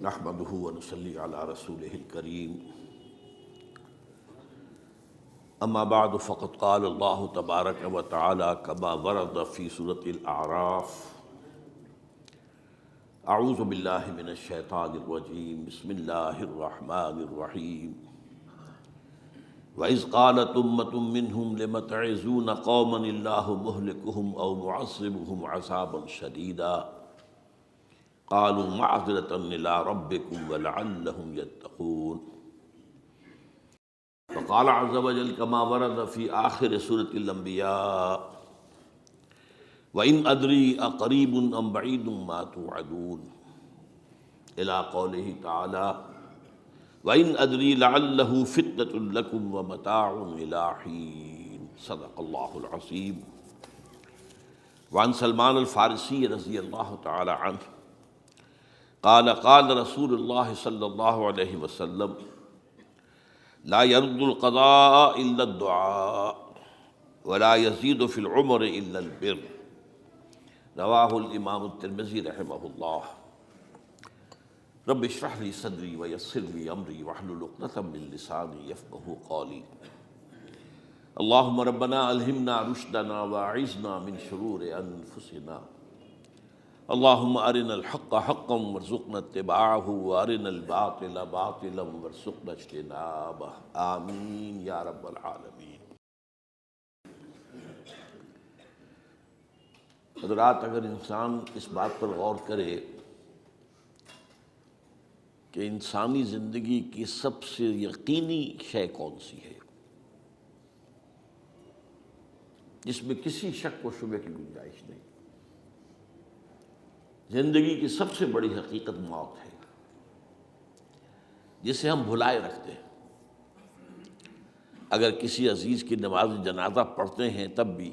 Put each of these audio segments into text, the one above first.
نحمده ونصلي على رسوله الكريم اما بعد فقد قال الله تبارك وتعالى كما ورد في سورة الأعراف اعوذ بالله من الشيطان الرجيم بسم الله الرحمن الرحيم وإذ قالت أمة منهم لم تعظون قوما الله مهلكهم أو معذبهم عذابا شديدا قالوا معذرة إلى ربكم ولعلهم يتقون وقال عز وجل كما ورد في آخر سورة الأنبياء وإن أدري أقريب أم بعيد ما توعدون إلى قوله تعالى وإن أدري لعله فتنة لكم ومتاع إلى حين صدق الله العظيم وعن سلمان الفارسی رضی اللہ تعالی عنہ قال قال رسول اللہ صلی اللہ علیہ وسلم لا يرد القضاء إلا الدعاء ولا يزيد في العمر إلا البر رواہ الامام الترمذی رحمہ اللہ رب اشرح لي صدری ويسر لي امری واحلل عقدۃ من لسانی یفقہوا قولی اللهم ربنا الہمنا رشدنا واعذنا من شرور انفسنا اللهم ارنا الحق حقا وارزقنا اتباعه وارنا الباطل باطلا وارزقنا اجتنابه آمین یا رب العالمین۔ حضرات، اگر انسان اس بات پر غور کرے کہ انسانی زندگی کی سب سے یقینی شے کون سی ہے جس میں کسی شک و شبہ کی گنجائش نہیں، زندگی کی سب سے بڑی حقیقت موت ہے جسے ہم بھلائے رکھتے ہیں۔ اگر کسی عزیز کی نماز جنازہ پڑھتے ہیں تب بھی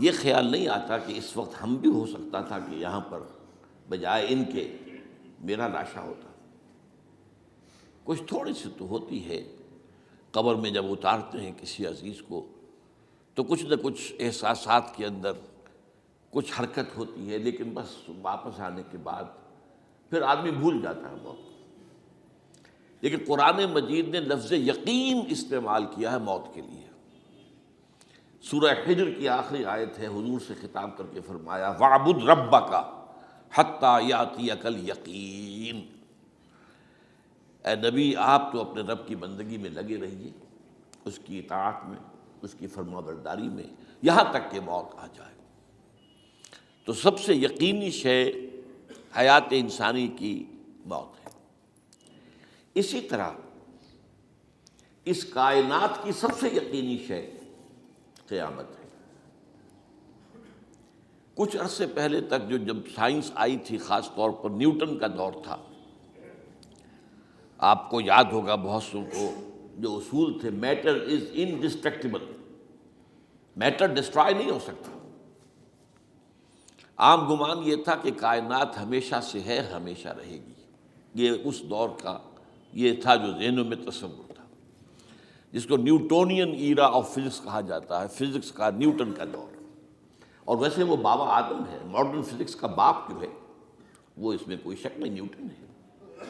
یہ خیال نہیں آتا کہ اس وقت ہم بھی ہو سکتا تھا کہ یہاں پر بجائے ان کے میرا لاشا ہوتا۔ کچھ تھوڑی سی تو ہوتی ہے، قبر میں جب اتارتے ہیں کسی عزیز کو تو کچھ نہ کچھ احساسات کے اندر کچھ حرکت ہوتی ہے، لیکن بس واپس آنے کے بعد پھر آدمی بھول جاتا ہے موت۔ لیکن قرآن مجید نے لفظ یقین استعمال کیا ہے موت کے لیے۔ سورہ حجر کی آخری آیت ہے، حضور سے خطاب کر کے فرمایا وَاعْبُدْ رَبَّكَ حَتَّى يَأْتِيَكَ الْيَقِينُ۔ اے نبی، آپ تو اپنے رب کی بندگی میں لگے رہیے، اس کی اطاعت میں، اس کی فرما برداری میں، یہاں تک کہ موت آ جائے۔ تو سب سے یقینی شے حیات انسانی کی موت ہے۔ اسی طرح اس کائنات کی سب سے یقینی شے قیامت ہے۔ کچھ عرصے پہلے تک جب سائنس آئی تھی، خاص طور پر نیوٹن کا دور تھا، آپ کو یاد ہوگا بہت سو کو جو اصول تھے، میٹر از انڈسٹرکٹیبل، میٹر ڈسٹرائے نہیں ہو سکتا۔ عام گمان یہ تھا کہ کائنات ہمیشہ سے ہے، ہمیشہ رہے گی۔ یہ اس دور کا یہ تھا جو ذہنوں میں تصور تھا، جس کو نیوٹونین ایرا آف فزکس کہا جاتا ہے، فزکس کا نیوٹن کا دور۔ اور ویسے وہ بابا آدم ہے، ماڈرن فزکس کا باپ جو ہے وہ اس میں کوئی شک نہیں، نیوٹن ہے۔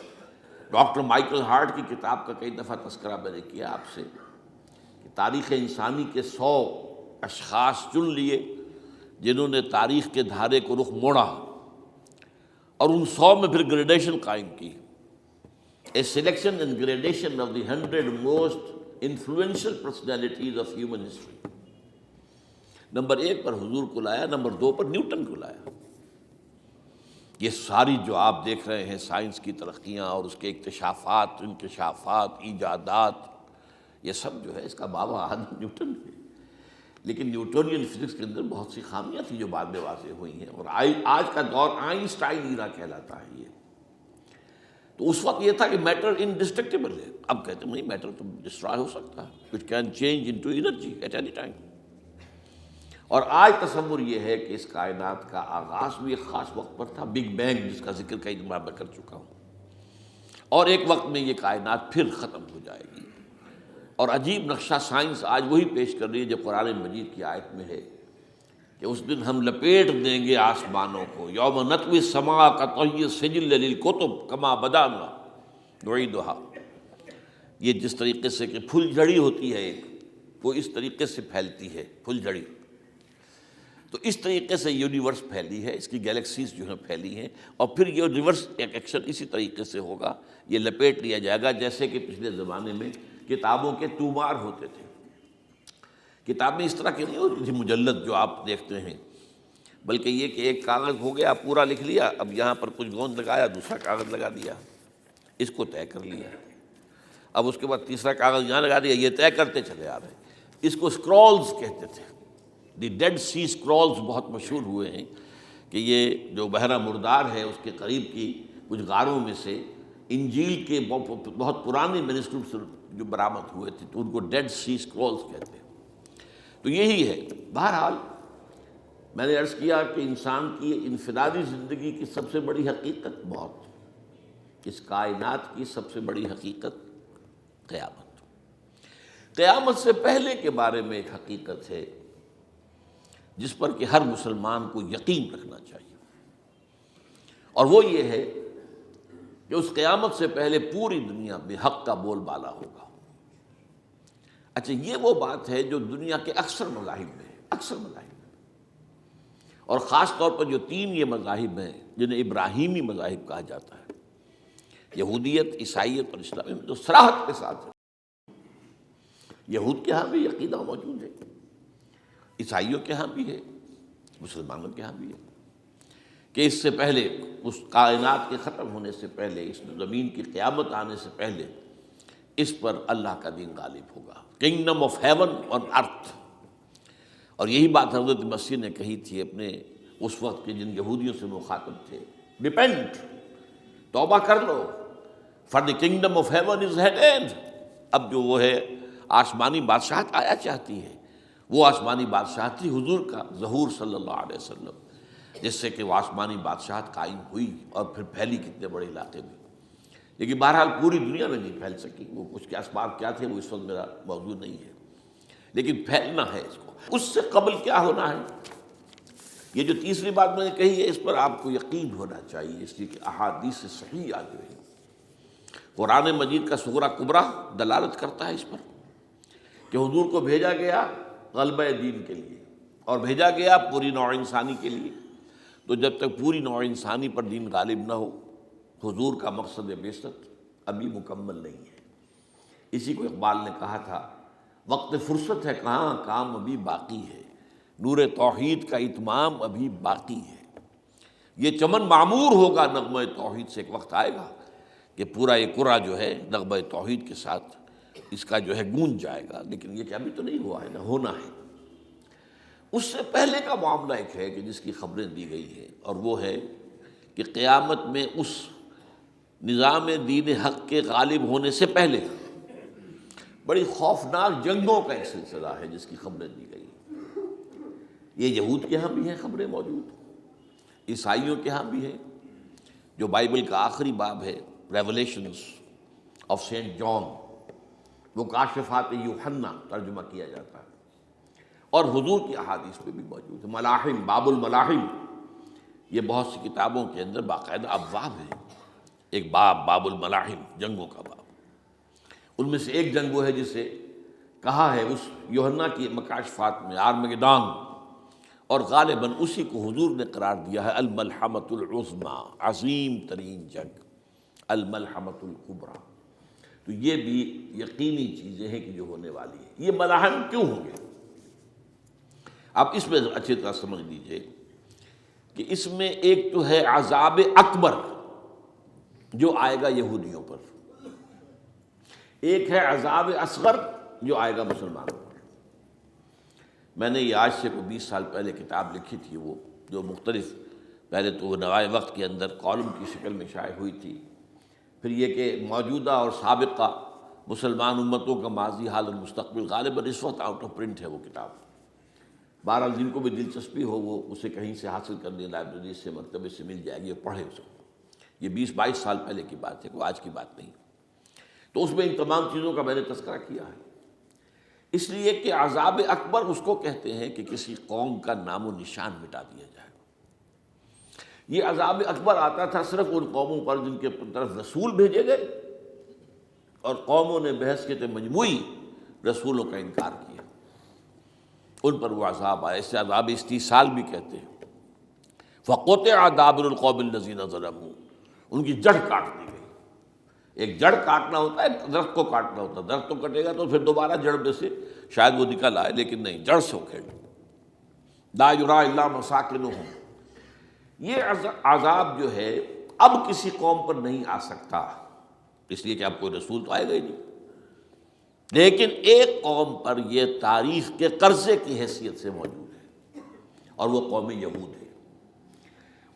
ڈاکٹر مائیکل ہارٹ کی کتاب کا کئی دفعہ تذکرہ میں نے کیا آپ سے کہ تاریخ انسانی کے 100 اشخاص چن لیے جنہوں نے تاریخ کے دھارے کو رخ موڑا، اور ان 100 میں پھر گریڈیشن قائم کی، a selection and gradation of the 100 most influential personalities of human history. Number 1 پر حضور کو لایا، نمبر 2 پر نیوٹن کو لایا۔ یہ ساری جو آپ دیکھ رہے ہیں سائنس کی ترقیاں اور اس کے اکتشافات، انکشافات، ایجادات، یہ سب جو ہے اس کا بابا آدم نیوٹن ہے۔ لیکن نیوٹونین فزکس کے اندر بہت سی خامیاں تھیں جو بعد میں واضح ہوئی ہیں، اور آج کا دور آئنسٹائن ایرا کہلاتا ہے۔ یہ تو اس وقت یہ تھا کہ میٹر انڈسٹرکٹیبل ہے، اب کہتے ہیں نہیں، میٹر تو ڈسٹرائے ہو سکتا ہے، it can change into energy at any time. اور آج تصور یہ ہے کہ اس کائنات کا آغاز بھی ایک خاص وقت پر تھا، بگ بینگ، جس کا ذکر کئی دفعہ میں کر چکا ہوں، اور ایک وقت میں یہ کائنات پھر ختم ہو جائے گی۔ اور عجیب نقشہ سائنس آج وہی پیش کر رہی ہے جو قرآن مجید کی آیت میں ہے کہ اس دن ہم لپیٹ دیں گے آسمانوں کو، یوم نطوی السماء کطی السجل للکتب کما بدانا نعیدہا، یہ جس طریقے سے کہ پھل جھڑی ہوتی ہے ایک، وہ اس طریقے سے پھیلتی ہے پھل جھڑی، تو اس طریقے سے یونیورس پھیلی ہے، اس کی گیلیکسیز جو ہیں پھیلی ہیں، اور پھر یہ ریورس ایکشن اسی طریقے سے ہوگا، یہ لپیٹ لیا جائے گا جیسے کہ پچھلے زمانے میں کتابوں کے تومار ہوتے تھے۔ کتابیں اس طرح کی نہیں ہوتی تھی مجلد جو آپ دیکھتے ہیں، بلکہ یہ کہ ایک کاغذ ہو گیا پورا لکھ لیا، اب یہاں پر کچھ گوند لگایا، دوسرا کاغذ لگا دیا، اس کو طے کر لیا، اب اس کے بعد تیسرا کاغذ یہاں لگا دیا، یہ طے کرتے چلے آ رہے ہیں۔ اس کو اسکرولز کہتے تھے، دی ڈیڈ سی اسکرولز بہت مشہور ہوئے ہیں کہ یہ جو بحیرہ مردار ہے اس کے قریب کی کچھ غاروں میں سے انجیل کے بہت پرانے مینuscripts جو برآمد ہوئے تھے، تو ان کو ڈیڈ سی اسکرولز کہتے ہیں۔ تو یہی ہے۔ بہرحال میں نے عرض کیا کہ انسان کی انفرادی زندگی کی سب سے بڑی حقیقت موت، اس کائنات کی سب سے بڑی حقیقت قیامت۔ قیامت سے پہلے کے بارے میں ایک حقیقت ہے جس پر کہ ہر مسلمان کو یقین رکھنا چاہیے، اور وہ یہ ہے کہ اس قیامت سے پہلے پوری دنیا میں حق کا بول بالا ہوگا۔ اچھا، یہ وہ بات ہے جو دنیا کے اکثر مذاہب میں ہے، اکثر مذاہب میں، اور خاص طور پر جو تین یہ مذاہب ہیں جنہیں ابراہیمی مذاہب کہا جاتا ہے، یہودیت، عیسائیت اور اسلام، میں جو صراحت کے ساتھ ہے۔ یہود کے ہاں بھی عقیدہ موجود ہے، عیسائیوں کے ہاں بھی ہے، مسلمانوں کے ہاں بھی ہے، کہ اس سے پہلے، اس کائنات کے ختم ہونے سے پہلے، اس زمین کی قیامت آنے سے پہلے اس پر اللہ کا دین غالب ہوگا، کنگڈم آف ہیون اور ارتھ۔ اور یہی بات حضرت مسیح نے کہی تھی اپنے اس وقت کے جن یہودیوں سے مخاطب تھے، ریپینٹ، توبہ کر لو، for the kingdom of heaven is at hand. اب جو وہ ہے آسمانی بادشاہت آیا چاہتی ہے، وہ آسمانی بادشاہت تھی حضور کا ظہور صلی اللہ علیہ وسلم، جس سے کہ وہ آسمانی بادشاہت قائم ہوئی اور پھر پھیلی کتنے بڑے علاقے میں، لیکن بہرحال پوری دنیا میں نہیں پھیل سکی، وہ کچھ کے اسباب کیا تھے وہ اس وقت میرا موضوع نہیں ہے، لیکن پھیلنا ہے اس کو۔ اس سے قبل کیا ہونا ہے، یہ جو تیسری بات میں نے کہی ہے، اس پر آپ کو یقین ہونا چاہیے، اس لیے کہ احادیث صحیح آ گئی ہے، قرآن مجید کا صغرا کبریٰ دلالت کرتا ہے اس پر کہ حضور کو بھیجا گیا غلبہ دین کے لیے، اور بھیجا گیا پوری نوع انسانی کے لیے، تو جب تک پوری نوع انسانی پر دین غالب نہ ہو، حضور کا مقصد بعثت ابھی مکمل نہیں ہے۔ اسی کو اقبال نے کہا تھا، وقت فرصت ہے کہاں، کام ابھی باقی ہے، نور توحید کا اتمام ابھی باقی ہے۔ یہ چمن معمور ہوگا نغمہ توحید سے، ایک وقت آئے گا کہ پورا یہ قرہ جو ہے نغمہ توحید کے ساتھ اس کا جو ہے گونج جائے گا، لیکن یہ کہ ابھی تو نہیں ہوا ہے، نہ ہونا ہے۔ اس سے پہلے کا معاملہ ایک ہے کہ جس کی خبریں دی گئی ہیں، اور وہ ہے کہ قیامت میں اس نظام دین حق کے غالب ہونے سے پہلے بڑی خوفناک جنگوں کا ایک سلسلہ ہے جس کی خبریں دی گئی ہیں۔ یہ یہود کے ہاں بھی ہیں خبریں موجود، عیسائیوں کے ہاں بھی ہیں، جو بائبل کا آخری باب ہے ریولیشنز آف سینٹ جان، وہ کاشفات یوحنا ترجمہ کیا جاتا ہے، اور حضور کی احادیث میں بھی موجود ہے۔ ملاحم، باب الملاحم، یہ بہت سی کتابوں کے اندر باقاعدہ ابواب ہیں، ایک باب الملاحم، جنگوں کا باب۔ ان میں سے ایک جنگ وہ ہے جسے کہا ہے اس یوحنا کی مکاشفات میں آرمگدان، اور غالباً اسی کو حضور نے قرار دیا ہے الملحمۃ العظمیٰ، عظیم ترین جنگ، الملحمۃ الکبریٰ۔ تو یہ بھی یقینی چیزیں ہیں کہ جو ہونے والی ہیں۔ یہ ملاحم کیوں ہوں گے؟ آپ اس میں اچھی طرح سمجھ لیجئے کہ اس میں ایک تو ہے عذاب اکبر جو آئے گا یہودیوں پر، ایک ہے عذاب اصغر جو آئے گا مسلمانوں پر۔ میں نے یہ آج سے کوئی 20 سال پہلے کتاب لکھی تھی، وہ جو مختلف، پہلے تو وہ نوائے وقت کے اندر کالم کی شکل میں شائع ہوئی تھی، پھر یہ کہ موجودہ اور سابقہ مسلمان امتوں کا ماضی، حال اور مستقبل، غالباً اس وقت آؤٹ آف پرنٹ ہے وہ کتاب۔ بہرحال جن کو بھی دلچسپی ہو وہ اسے کہیں سے حاصل کر لیں، لائبریری سے، مکتبے سے مل جائے گی، اور پڑھے اس کو۔ یہ 20-22 سال پہلے کی بات ہے، کوئی آج کی بات نہیں۔ تو اس میں ان تمام چیزوں کا میں نے تذکرہ کیا ہے اس لیے کہ عذاب اکبر اس کو کہتے ہیں کہ کسی قوم کا نام و نشان مٹا دیا جائے۔ یہ عذاب اکبر آتا تھا صرف ان قوموں پر جن کے طرف رسول بھیجے گئے اور قوموں نے بحثیت مجموعی رسولوں کا انکار کیا، ان پر وہ عذاب آئے۔ اسے عذاب استیصال بھی کہتے ہیں۔ فَقُطِعَ دَابِرُ الْقَوْمِ الَّذِينَ ظَلَمُوا، ان کی جڑ کاٹ دی گئی۔ ایک جڑ کاٹنا ہوتا ہے، درخت کو کاٹنا ہوتا ہے، درخت تو کٹے گا تو پھر دوبارہ جڑ میں سے شاید وہ نکل آئے، لیکن نہیں، جڑ سے اکھیڑ۔ لَا يُرَىٰ إِلَّا مَسَاكِنُهُمْ، یہ عذاب جو ہے اب کسی قوم پر نہیں آ سکتا، اس لیے کہ اب کوئی رسول تو آئے گا ہی نہیں، لیکن ایک قوم پر یہ تاریخ کے قرضے کی حیثیت سے موجود ہے، اور وہ قوم یہود ہے۔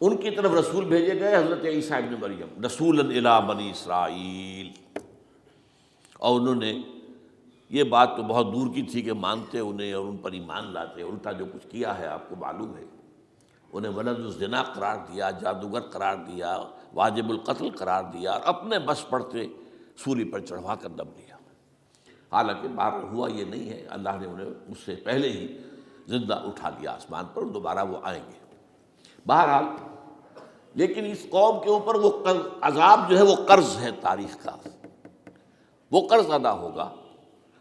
ان کی طرف رسول بھیجے گئے حضرت عیسیٰ ابن مریم، رسولا الی بنی اسرائیل، اور انہوں نے یہ بات تو بہت دور کی تھی کہ مانتے انہیں اور ان پر ایمان لاتے، الٹا جو کچھ کیا ہے آپ کو معلوم ہے۔ انہیں ولد الزنا قرار دیا، جادوگر قرار دیا، واجب القتل قرار دیا، اور اپنے بس پڑتے سولی پر چڑھوا کر دم لیا۔ حالانکہ بار ہوا یہ نہیں ہے، اللہ نے انہیں اس سے پہلے ہی زندہ اٹھا لیا آسمان پر، دوبارہ وہ آئیں گے۔ بہرحال لیکن اس قوم کے اوپر وہ عذاب جو ہے وہ قرض ہے تاریخ کا، وہ قرض ادا ہوگا۔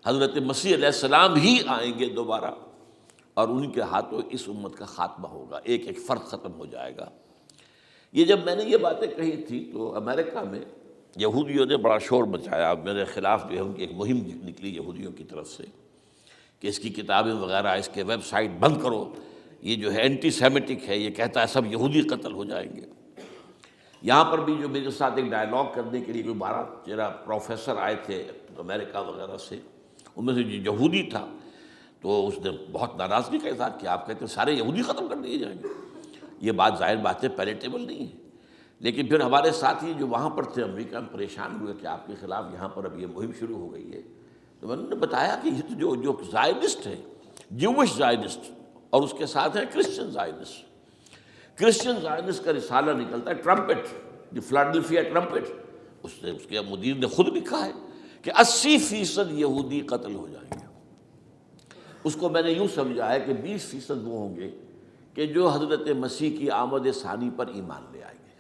حضرت مسیح علیہ السلام ہی آئیں گے دوبارہ، اور ان کے ہاتھوں اس امت کا خاتمہ ہوگا، ایک ایک فرد ختم ہو جائے گا۔ یہ جب میں نے یہ باتیں کہی تھی تو امریکہ میں یہودیوں نے بڑا شور مچایا، میرے خلاف جو ہے ان کی ایک مہم نکلی یہودیوں کی طرف سے کہ اس کی کتابیں وغیرہ، اس کے ویب سائٹ بند کرو، یہ جو ہے اینٹی سیمیٹک ہے، یہ کہتا ہے سب یہودی قتل ہو جائیں گے۔ یہاں پر بھی جو میرے ساتھ ایک ڈائلاگ کرنے کے لیے کوئی 12-13 پروفیسر آئے تھے امریکہ وغیرہ سے، ان میں سے جو یہودی تھا تو اس نے بہت ناراضگی کا اظہار کیا، آپ کہتے ہیں سارے یہودی ختم کر دیے جائیں گے۔ یہ بات ظاہر بات ہے پیلیٹیبل نہیں ہے، لیکن پھر ہمارے ساتھی جو وہاں پر تھے امریکہ میں پریشان ہوئے کہ آپ کے خلاف یہاں پر اب یہ مہم شروع ہو گئی ہے۔ تو میں نے بتایا کہ یہ تو جو زائنسٹ ہے، جوش زائنسٹ، اور اس کے ساتھ ہیں کرسچن زائنسٹ۔ کرسچن زائنسٹ کا رسالہ نکلتا ہے ٹرمپٹ، دی فلاڈلفیا ٹرمپٹ، اس کے مدیر نے خود لکھا ہے کہ 80% یہودی قتل ہو جائیں گے۔ اس کو میں نے یوں سمجھا ہے کہ 20% وہ ہوں گے کہ جو حضرت مسیح کی آمد ثانی پر ایمان لے آئیں گے،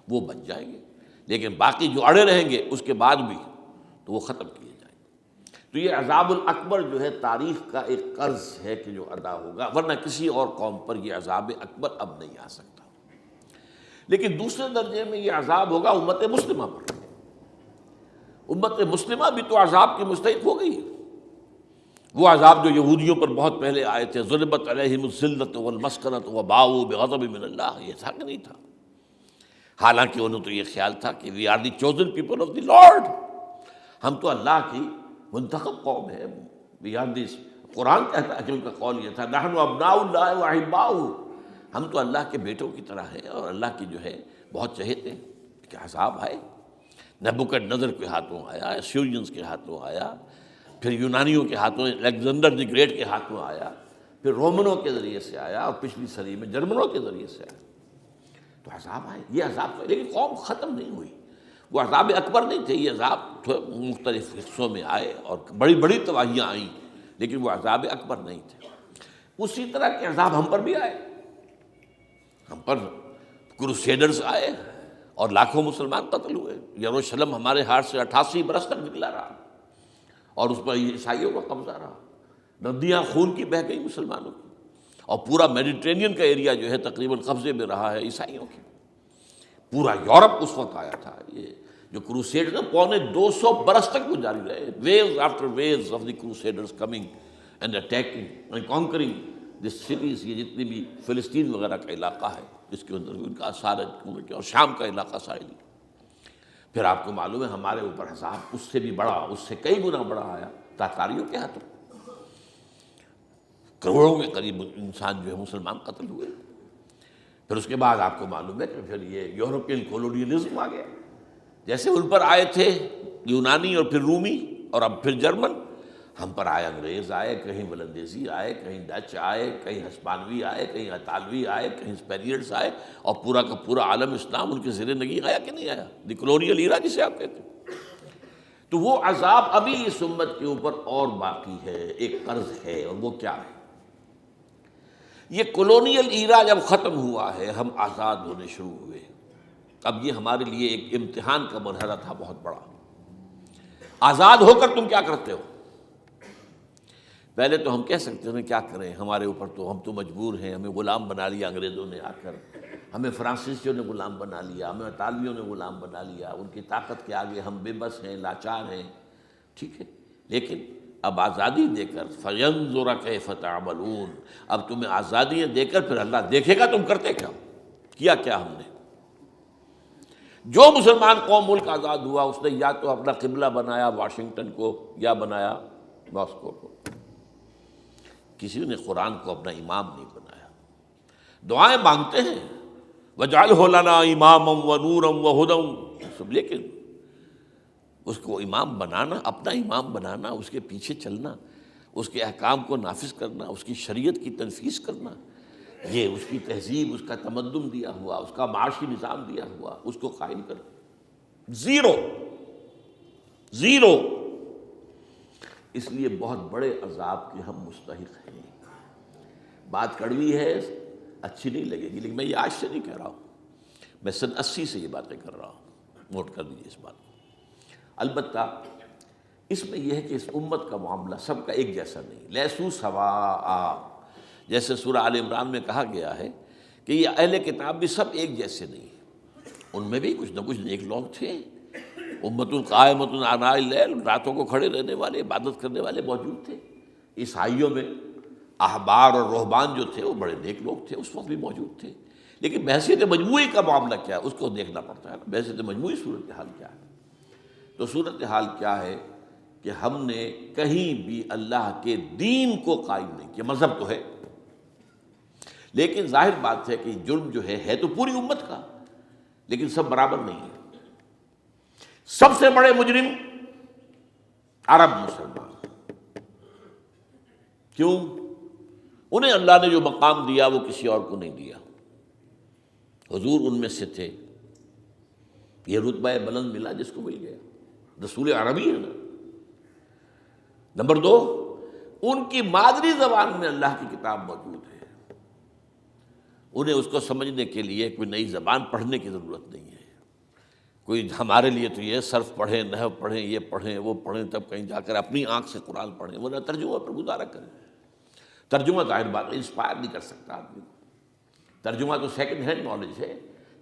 وہ بچ جائیں گے، لیکن باقی جو اڑے رہیں گے اس کے بعد بھی تو وہ ختم کیے جائیں گے۔ تو یہ عذاب الاکبر جو ہے تاریخ کا ایک قرض ہے کہ جو ادا ہوگا، ورنہ کسی اور قوم پر یہ عذاب اکبر اب نہیں آ سکتا۔ لیکن دوسرے درجے میں یہ عذاب ہوگا امت مسلمہ پر۔ امت مسلمہ بھی تو عذاب کی مستحق ہو گئی۔ وہ عذاب جو یہودیوں پر بہت پہلے آئے تھے، ضربت علیہم الذلۃ والمسکنۃ وباؤوا بغضب من اللہ، یہ تھا کہ نہیں تھا؟ حالانکہ انہوں تو یہ خیال تھا کہ we are the chosen people of the lord, ہم تو اللہ کی منتخب قوم ہے۔ وی آر دی، قرآن کہتا ہے کہ ان کا قول یہ تھا، نحن ابناء اللہ واحباؤہ، ہم تو اللہ کے بیٹوں کی طرح ہیں اور اللہ کی جو ہے بہت چہیتے ہیں۔ کہ عذاب آئے، نبوکدنضر کے ہاتھوں آیا، اسیرینز کے ہاتھوں آیا، پھر یونانیوں کے ہاتھوں، الیگزینڈر دی گریٹ کے ہاتھوں آیا، پھر رومنوں کے ذریعے سے آیا، اور پچھلی صدی میں جرمنوں کے ذریعے سے آیا۔ تو عذاب آئے، یہ عذاب، لیکن قوم ختم نہیں ہوئی۔ وہ عذاب اکبر نہیں تھے، یہ عذاب مختلف حصوں میں آئے اور بڑی بڑی تباہیاں آئیں، لیکن وہ عذاب اکبر نہیں تھے۔ اسی طرح کے عذاب ہم پر بھی آئے، ہم پر کروسیڈرز آئے اور لاکھوں مسلمان قتل ہوئے۔ یروشلم ہمارے ہاتھ سے 88 برس تک نکلا رہا، اور اس پر عیسائیوں کا قبضہ رہا، ندیاں خون کی بہہ گئی مسلمانوں کی، اور پورا میڈیٹرینین کا ایریا جو ہے تقریباً قبضے میں رہا ہے عیسائیوں کے۔ پورا یورپ اس وقت آیا تھا۔ یہ جو کروسیڈ تھے 250 برس تک وہ جاری رہے، waves after waves of the crusaders coming and attacking and conquering the cities. یہ جتنی بھی فلسطین وغیرہ کا علاقہ ہے جس کے اندر ان کا آثار ہے، اور شام کا علاقہ ساحلی۔ پھر آپ کو معلوم ہے ہمارے اوپر عذاب اس سے بھی بڑا، اس سے کئی گنا بڑا آیا تاتاریوں کے ہاتھوں، کروڑوں کے قریب انسان جو ہے مسلمان قتل ہوئے۔ پھر اس کے بعد آپ کو معلوم ہے کہ پھر یہ یورپین کولونیلزم آ گیا، جیسے ان پر آئے تھے یونانی اور پھر رومی اور اب پھر جرمن، ہم پر آئے انگریز آئے، کہیں ولندیزی آئے، کہیں ڈچ آئے، کہیں ہسپانوی آئے، کہیں اطالوی آئے، کہیں اسپینیئرز آئے، اور پورا کا پورا عالم اسلام ان کے زیر نگین آیا کہ نہیں آیا؟ دی کلونیل ایرا جسے آپ کہتے ہیں۔ تو وہ عذاب ابھی اس امت کے اوپر اور باقی ہے، ایک قرض ہے، اور وہ کیا ہے؟ یہ کولونیل ایرا جب ختم ہوا ہے، ہم آزاد ہونے شروع ہوئے، اب یہ ہمارے لیے ایک امتحان کا مرحلہ تھا بہت بڑا۔ آزاد ہو کر تم کیا کرتے ہو؟ پہلے تو ہم کہہ سکتے ہیں کیا کریں، ہمارے اوپر تو ہم تو مجبور ہیں، ہمیں غلام بنا لیا انگریزوں نے آ کر، ہمیں فرانسیسیوں نے غلام بنا لیا، ہمیں اطالویوں نے غلام بنا لیا، ان کی طاقت کے آگے ہم بے بس ہیں، لاچار ہیں، ٹھیک ہے، لیکن اب آزادی دے کر فَيَنظُرَ كَيْفَ تَعْمَلُونَ، اب تمہیں آزادیاں دے کر پھر اللہ دیکھے گا تم کرتے کیا کیا ہم نے۔ جو مسلمان قوم ملک آزاد ہوا اس نے یا تو اپنا قبلہ بنایا واشنگٹن کو یا بنایا ماسکو کو، کسی نے قرآن کو اپنا امام نہیں بنایا۔ دعائیں مانگتے ہیں وَاجْعَلْهُ لَنَا إِمَامًا وَنُورًا وَهُدًى، لیکن اس کو امام بنانا، اپنا امام بنانا، اس کے پیچھے چلنا، اس کے احکام کو نافذ کرنا، اس کی شریعت کی تنفیذ کرنا، یہ اس کی تہذیب، اس کا تمدن دیا ہوا، اس کا معاشی نظام دیا ہوا، اس کو قائم کرنا، زیرو زیرو۔ اس لیے بہت بڑے عذاب کے ہم مستحق ہیں۔ بات کڑوی ہے، اچھی نہیں لگے گی، لیکن میں یہ آج سے نہیں کہہ رہا ہوں، میں سن 80 سے یہ باتیں کر رہا ہوں، نوٹ کر لیجیے اس بات کو۔ البتہ اس میں یہ ہے کہ اس امت کا معاملہ سب کا ایک جیسا نہیں، لیسو سواء، جیسے سورہ آل عمران میں کہا گیا ہے کہ یہ اہل کتاب بھی سب ایک جیسے نہیں، ان میں بھی کچھ نہ کچھ نیک لوگ تھے، امت قائمۃ آناء اللیل، راتوں کو کھڑے رہنے والے، عبادت کرنے والے موجود تھے۔ عیسائیوں میں احبار اور رہبان جو تھے وہ بڑے نیک لوگ تھے، اس وقت بھی موجود تھے، لیکن بحیثیت مجموعی کا معاملہ کیا ہے اس کو دیکھنا پڑتا ہے نا، بحیثیت مجموعی صورتحال کیا ہے۔ تو صورتحال کیا ہے کہ ہم نے کہیں بھی اللہ کے دین کو قائم نہیں کیا، مذہب تو ہے لیکن ظاہر بات ہے کہ جرم جو ہے تو پوری امت کا، لیکن سب برابر نہیں ہے۔ سب سے بڑے مجرم عرب مسلمان، کیوں؟ انہیں اللہ نے جو مقام دیا وہ کسی اور کو نہیں دیا، حضور ان میں سے تھے، یہ رتبہ بلند ملا جس کو مل گیا، رسول عربی ہے نا۔ نمبر 2، ان کی مادری زبان میں اللہ کی کتاب موجود ہے، انہیں اس کو سمجھنے کے لیے کوئی نئی زبان پڑھنے کی ضرورت نہیں ہے۔ کوئی ہمارے لیے تو یہ صرف پڑھیں، نحو پڑھیں، یہ پڑھیں، وہ پڑھیں، تب کہیں جا کر اپنی آنکھ سے قرآن پڑھیں، ورنہ ترجمہ پر گزارا کریں۔ ترجمہ ظاہر بات انسپائر نہیں کر سکتا آدمی، ترجمہ تو سیکنڈ ہینڈ نالج ہے۔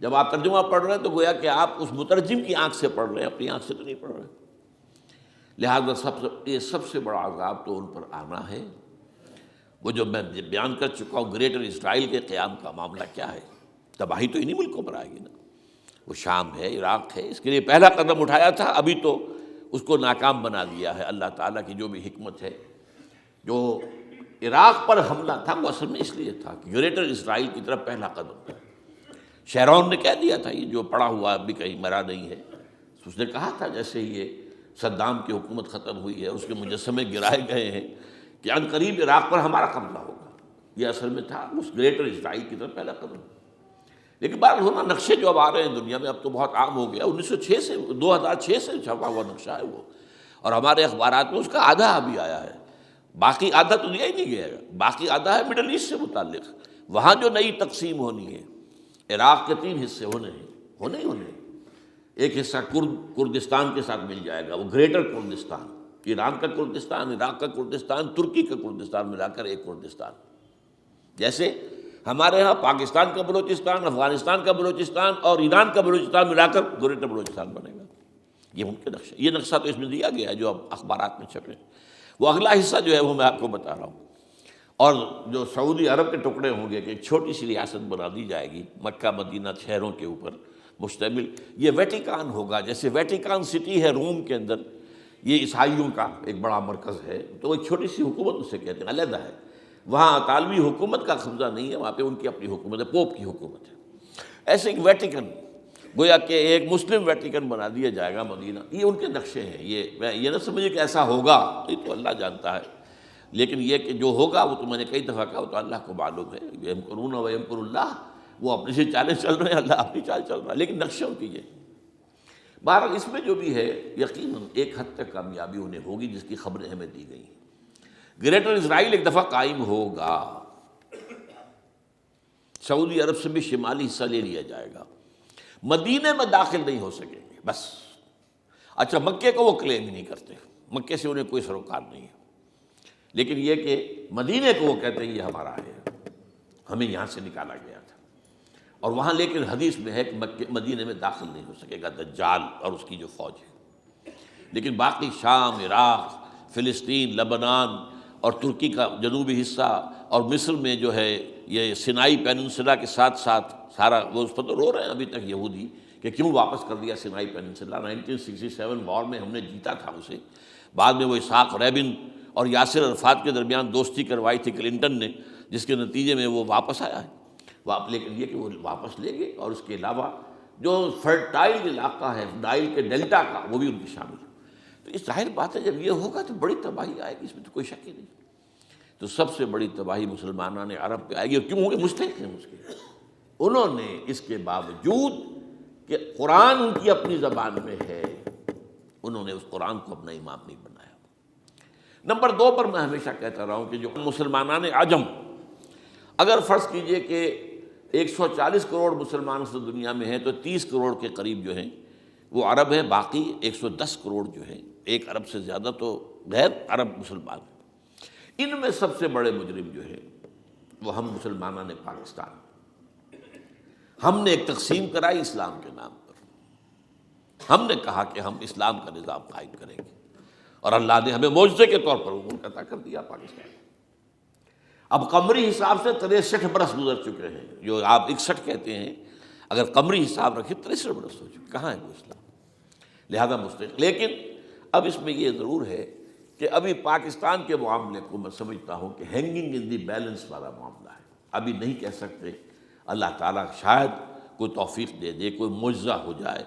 جب آپ ترجمہ پڑھ رہے ہیں تو گویا کہ آپ اس مترجم کی آنکھ سے پڑھ رہے ہیں، اپنی آنکھ سے تو نہیں پڑھ رہے۔ لہذا یہ سب سے بڑا عذاب تو ان پر آنا ہے۔ وہ جو میں بیان کر چکا ہوں گریٹر اسرائیل کے قیام کا معاملہ کیا ہے، تباہی تو انہی ملکوں پر آئے گی نا، وہ شام ہے، عراق ہے، اس کے لیے پہلا قدم اٹھایا تھا، ابھی تو اس کو ناکام بنا دیا ہے اللہ تعالیٰ کی جو بھی حکمت ہے۔ جو عراق پر حملہ تھا وہ اصل میں اس لیے تھا کہ گریٹر اسرائیل کی طرف پہلا قدم تھا۔ شیرون نے کہہ دیا تھا، یہ جو پڑا ہوا ابھی کہیں مرا نہیں ہے، اس نے کہا تھا جیسے ہی یہ صدام کی حکومت ختم ہوئی ہے، اس کے مجسمے گرائے گئے ہیں کہ ان قریب عراق پر ہمارا قبضہ ہوگا، یہ اصل میں تھا اس گریٹر اسرائیل کی طرف پہلا قدم۔ لیکن بہرحال ہونا نقشے جو اب آ رہے ہیں دنیا میں اب تو بہت عام ہو گیا، 1906 سے 2006 سے چھپا ہوا نقشہ ہے وہ، اور ہمارے اخبارات میں اس کا آدھا ابھی آیا ہے، باقی آدھا تو دیا ہی نہیں گیا ہے، باقی آدھا ہے مڈل ایسٹ سے متعلق، وہاں جو نئی تقسیم ہونی ہے۔ عراق کے 3 حصے ہونے ہیں، ایک حصہ کردستان کے ساتھ مل جائے گا، وہ گریٹر کردستان، ایران کا کردستان، عراق کا کردستان، ترکی کا کردستان ملا کر ایک کردستان۔ جیسے ہمارے ہاں پاکستان کا بلوچستان، افغانستان کا بلوچستان اور ایران کا بلوچستان ملا کر گریٹر بلوچستان بنے گا، یہ ان کے نقشہ، یہ نقشہ تو اس میں دیا گیا ہے جو اب اخبارات میں چھپے۔ وہ اگلا حصہ جو ہے وہ میں آپ کو بتا رہا ہوں، اور جو سعودی عرب کے ٹکڑے ہوں گے کہ ایک چھوٹی سی ریاست بنا دی جائے گی مکہ مدینہ شہروں کے اوپر مشتمل، یہ ویٹیکان ہوگا، جیسے ویٹیکان سٹی ہے روم کے اندر، یہ عیسائیوں کا ایک بڑا مرکز ہے، تو ایک چھوٹی سی حکومت اسے کہتے ہیں، علیحدہ ہے، وہاں اطالوی حکومت کا قبضہ نہیں ہے، وہاں پہ ان کی اپنی حکومت ہے، پوپ کی حکومت ہے۔ ایسے ایک ویٹیکن، گویا کہ ایک مسلم ویٹیکن بنا دیا جائے گا مدینہ، یہ ان کے نقشے ہیں۔ یہ نہ سمجھے کہ ایسا ہوگا، یہ تو اللہ جانتا ہے، لیکن یہ کہ جو ہوگا وہ تو میں نے کئی دفعہ کہا، وہ تو اللہ کو معلوم ہے، یمکرون و یمکر اللہ، وہ اپنی سے چالیں چل رہے ہیں، اللہ اپنی چال چل رہا ہے، لیکن نقشوں کی یہ بہرحال اس میں جو بھی ہے یقیناً ایک حد تک کامیابی انہیں ہوگی جس کی خبریں ہمیں دی گئی ہیں۔ گریٹر اسرائیل ایک دفعہ قائم ہوگا، سعودی عرب سے بھی شمالی حصہ لے لیا جائے گا، مدینے میں داخل نہیں ہو سکیں گے بس۔ اچھا، مکے کو وہ کلیم ہی نہیں کرتے، مکے سے انہیں کوئی سروکار نہیں ہے، لیکن یہ کہ مدینے کو وہ کہتے ہیں یہ ہمارا ہے، ہمیں یہاں سے نکالا گیا تھا، اور وہاں لیکن حدیث میں ہے کہ مدینے میں داخل نہیں ہو سکے گا دجال اور اس کی جو فوج ہے۔ لیکن باقی شام، عراق، فلسطین، لبنان اور ترکی کا جنوبی حصہ اور مصر میں جو ہے یہ سینائی پیننسلا کے ساتھ ساتھ سارا، وہ اس پر تو رو رہے ہیں ابھی تک یہودی کہ کیوں واپس کر دیا سینائی پیننسلا، 1967 وار میں ہم نے جیتا تھا اسے، بعد میں وہ اسحاق ریبن اور یاسر عرفات کے درمیان دوستی کروائی تھی کلنٹن نے، جس کے نتیجے میں وہ واپس آیا ہے۔ لیکن یہ کہ وہ واپس لے گئے، اور اس کے علاوہ جو فرٹائل علاقہ ہے نائل کے ڈیلٹا کا وہ بھی ان کی شامل ہے۔ تو اس ظاہر بات ہے جب یہ ہوگا تو بڑی تباہی آئے گی، اس میں تو کوئی شک ہی نہیں۔ تو سب سے بڑی تباہی مسلمانان عرب پہ آئے گی، اور کیوں ہوگی؟ مستحق ہیں اس کے، انہوں نے اس کے باوجود کہ قرآن ان کی اپنی زبان میں ہے، انہوں نے اس قرآن کو اپنا امام نہیں بنایا۔ نمبر 2 پر میں ہمیشہ کہتا رہا ہوں کہ جو مسلمانان عجم، اگر فرض کیجئے کہ 140 کروڑ مسلمان اس دنیا میں ہیں تو 30 کروڑ کے قریب جو ہیں وہ عرب ہیں، باقی 110 کروڑ جو ہیں، 1 ارب سے زیادہ تو غیر عرب مسلمان ہیں۔ ان میں سب سے بڑے مجرم جو ہیں وہ ہم مسلمانوں نے پاکستان، ہم نے ایک تقسیم کرائی اسلام کے نام پر، ہم نے کہا کہ ہم اسلام کا نظام قائم کریں گے، اور اللہ نے ہمیں معجزے کے طور پر ملک عطا کر دیا پاکستان۔ اب قمری حساب سے 63 برس گزر چکے ہیں، جو آپ 61 کہتے ہیں، اگر قمری حساب رکھیں 63 برس ہو چکے، کہاں ہے وہ اسلام؟ لہذا مستحق۔ لیکن اب اس میں یہ ضرور ہے کہ ابھی پاکستان کے معاملے کو میں سمجھتا ہوں کہ ہینگنگ ان دی بیلنس والا معاملہ ہے، ابھی نہیں کہہ سکتے۔ اللہ تعالیٰ شاید کوئی توفیق دے دے، کوئی معجزہ ہو جائے،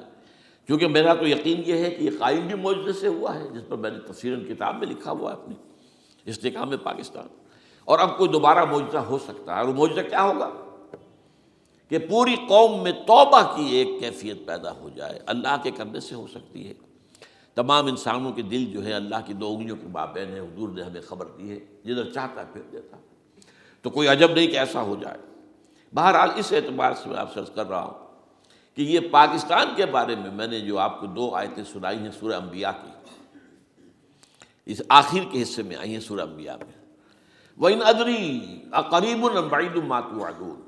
کیونکہ میرا تو یقین یہ ہے کہ یہ قائم بھی معجزے سے ہوا ہے، جس پر میں نے تفسیراً کتاب میں لکھا ہوا ہے اپنی استحکام پاکستان، اور اب کوئی دوبارہ معجزہ ہو سکتا ہے۔ اور وہ معجزہ کیا ہوگا؟ کہ پوری قوم میں توبہ کی ایک کیفیت پیدا ہو جائے، اللہ کے کرنے سے ہو سکتی ہے۔ تمام انسانوں کے دل جو ہے اللہ کی 2 انگلیوں کے مابین ہے، حضور نے ہمیں خبر دی ہے، جدھر چاہتا ہے پھر دیتا ہے، تو کوئی عجب نہیں کہ ایسا ہو جائے۔ بہرحال اس اعتبار سے میں آپ سے عرض کر رہا ہوں کہ یہ پاکستان کے بارے میں نے جو آپ کو 2 آیتیں سنائی ہیں سورہ انبیاء کی، اس آخر کے حصے میں آئی ہیں سورہ انبیاء میں، وَإِنْ أَدْرِي أَقَرِيبٌ أَمْ بَعِيدٌ مَا تُوعَدُونَ۔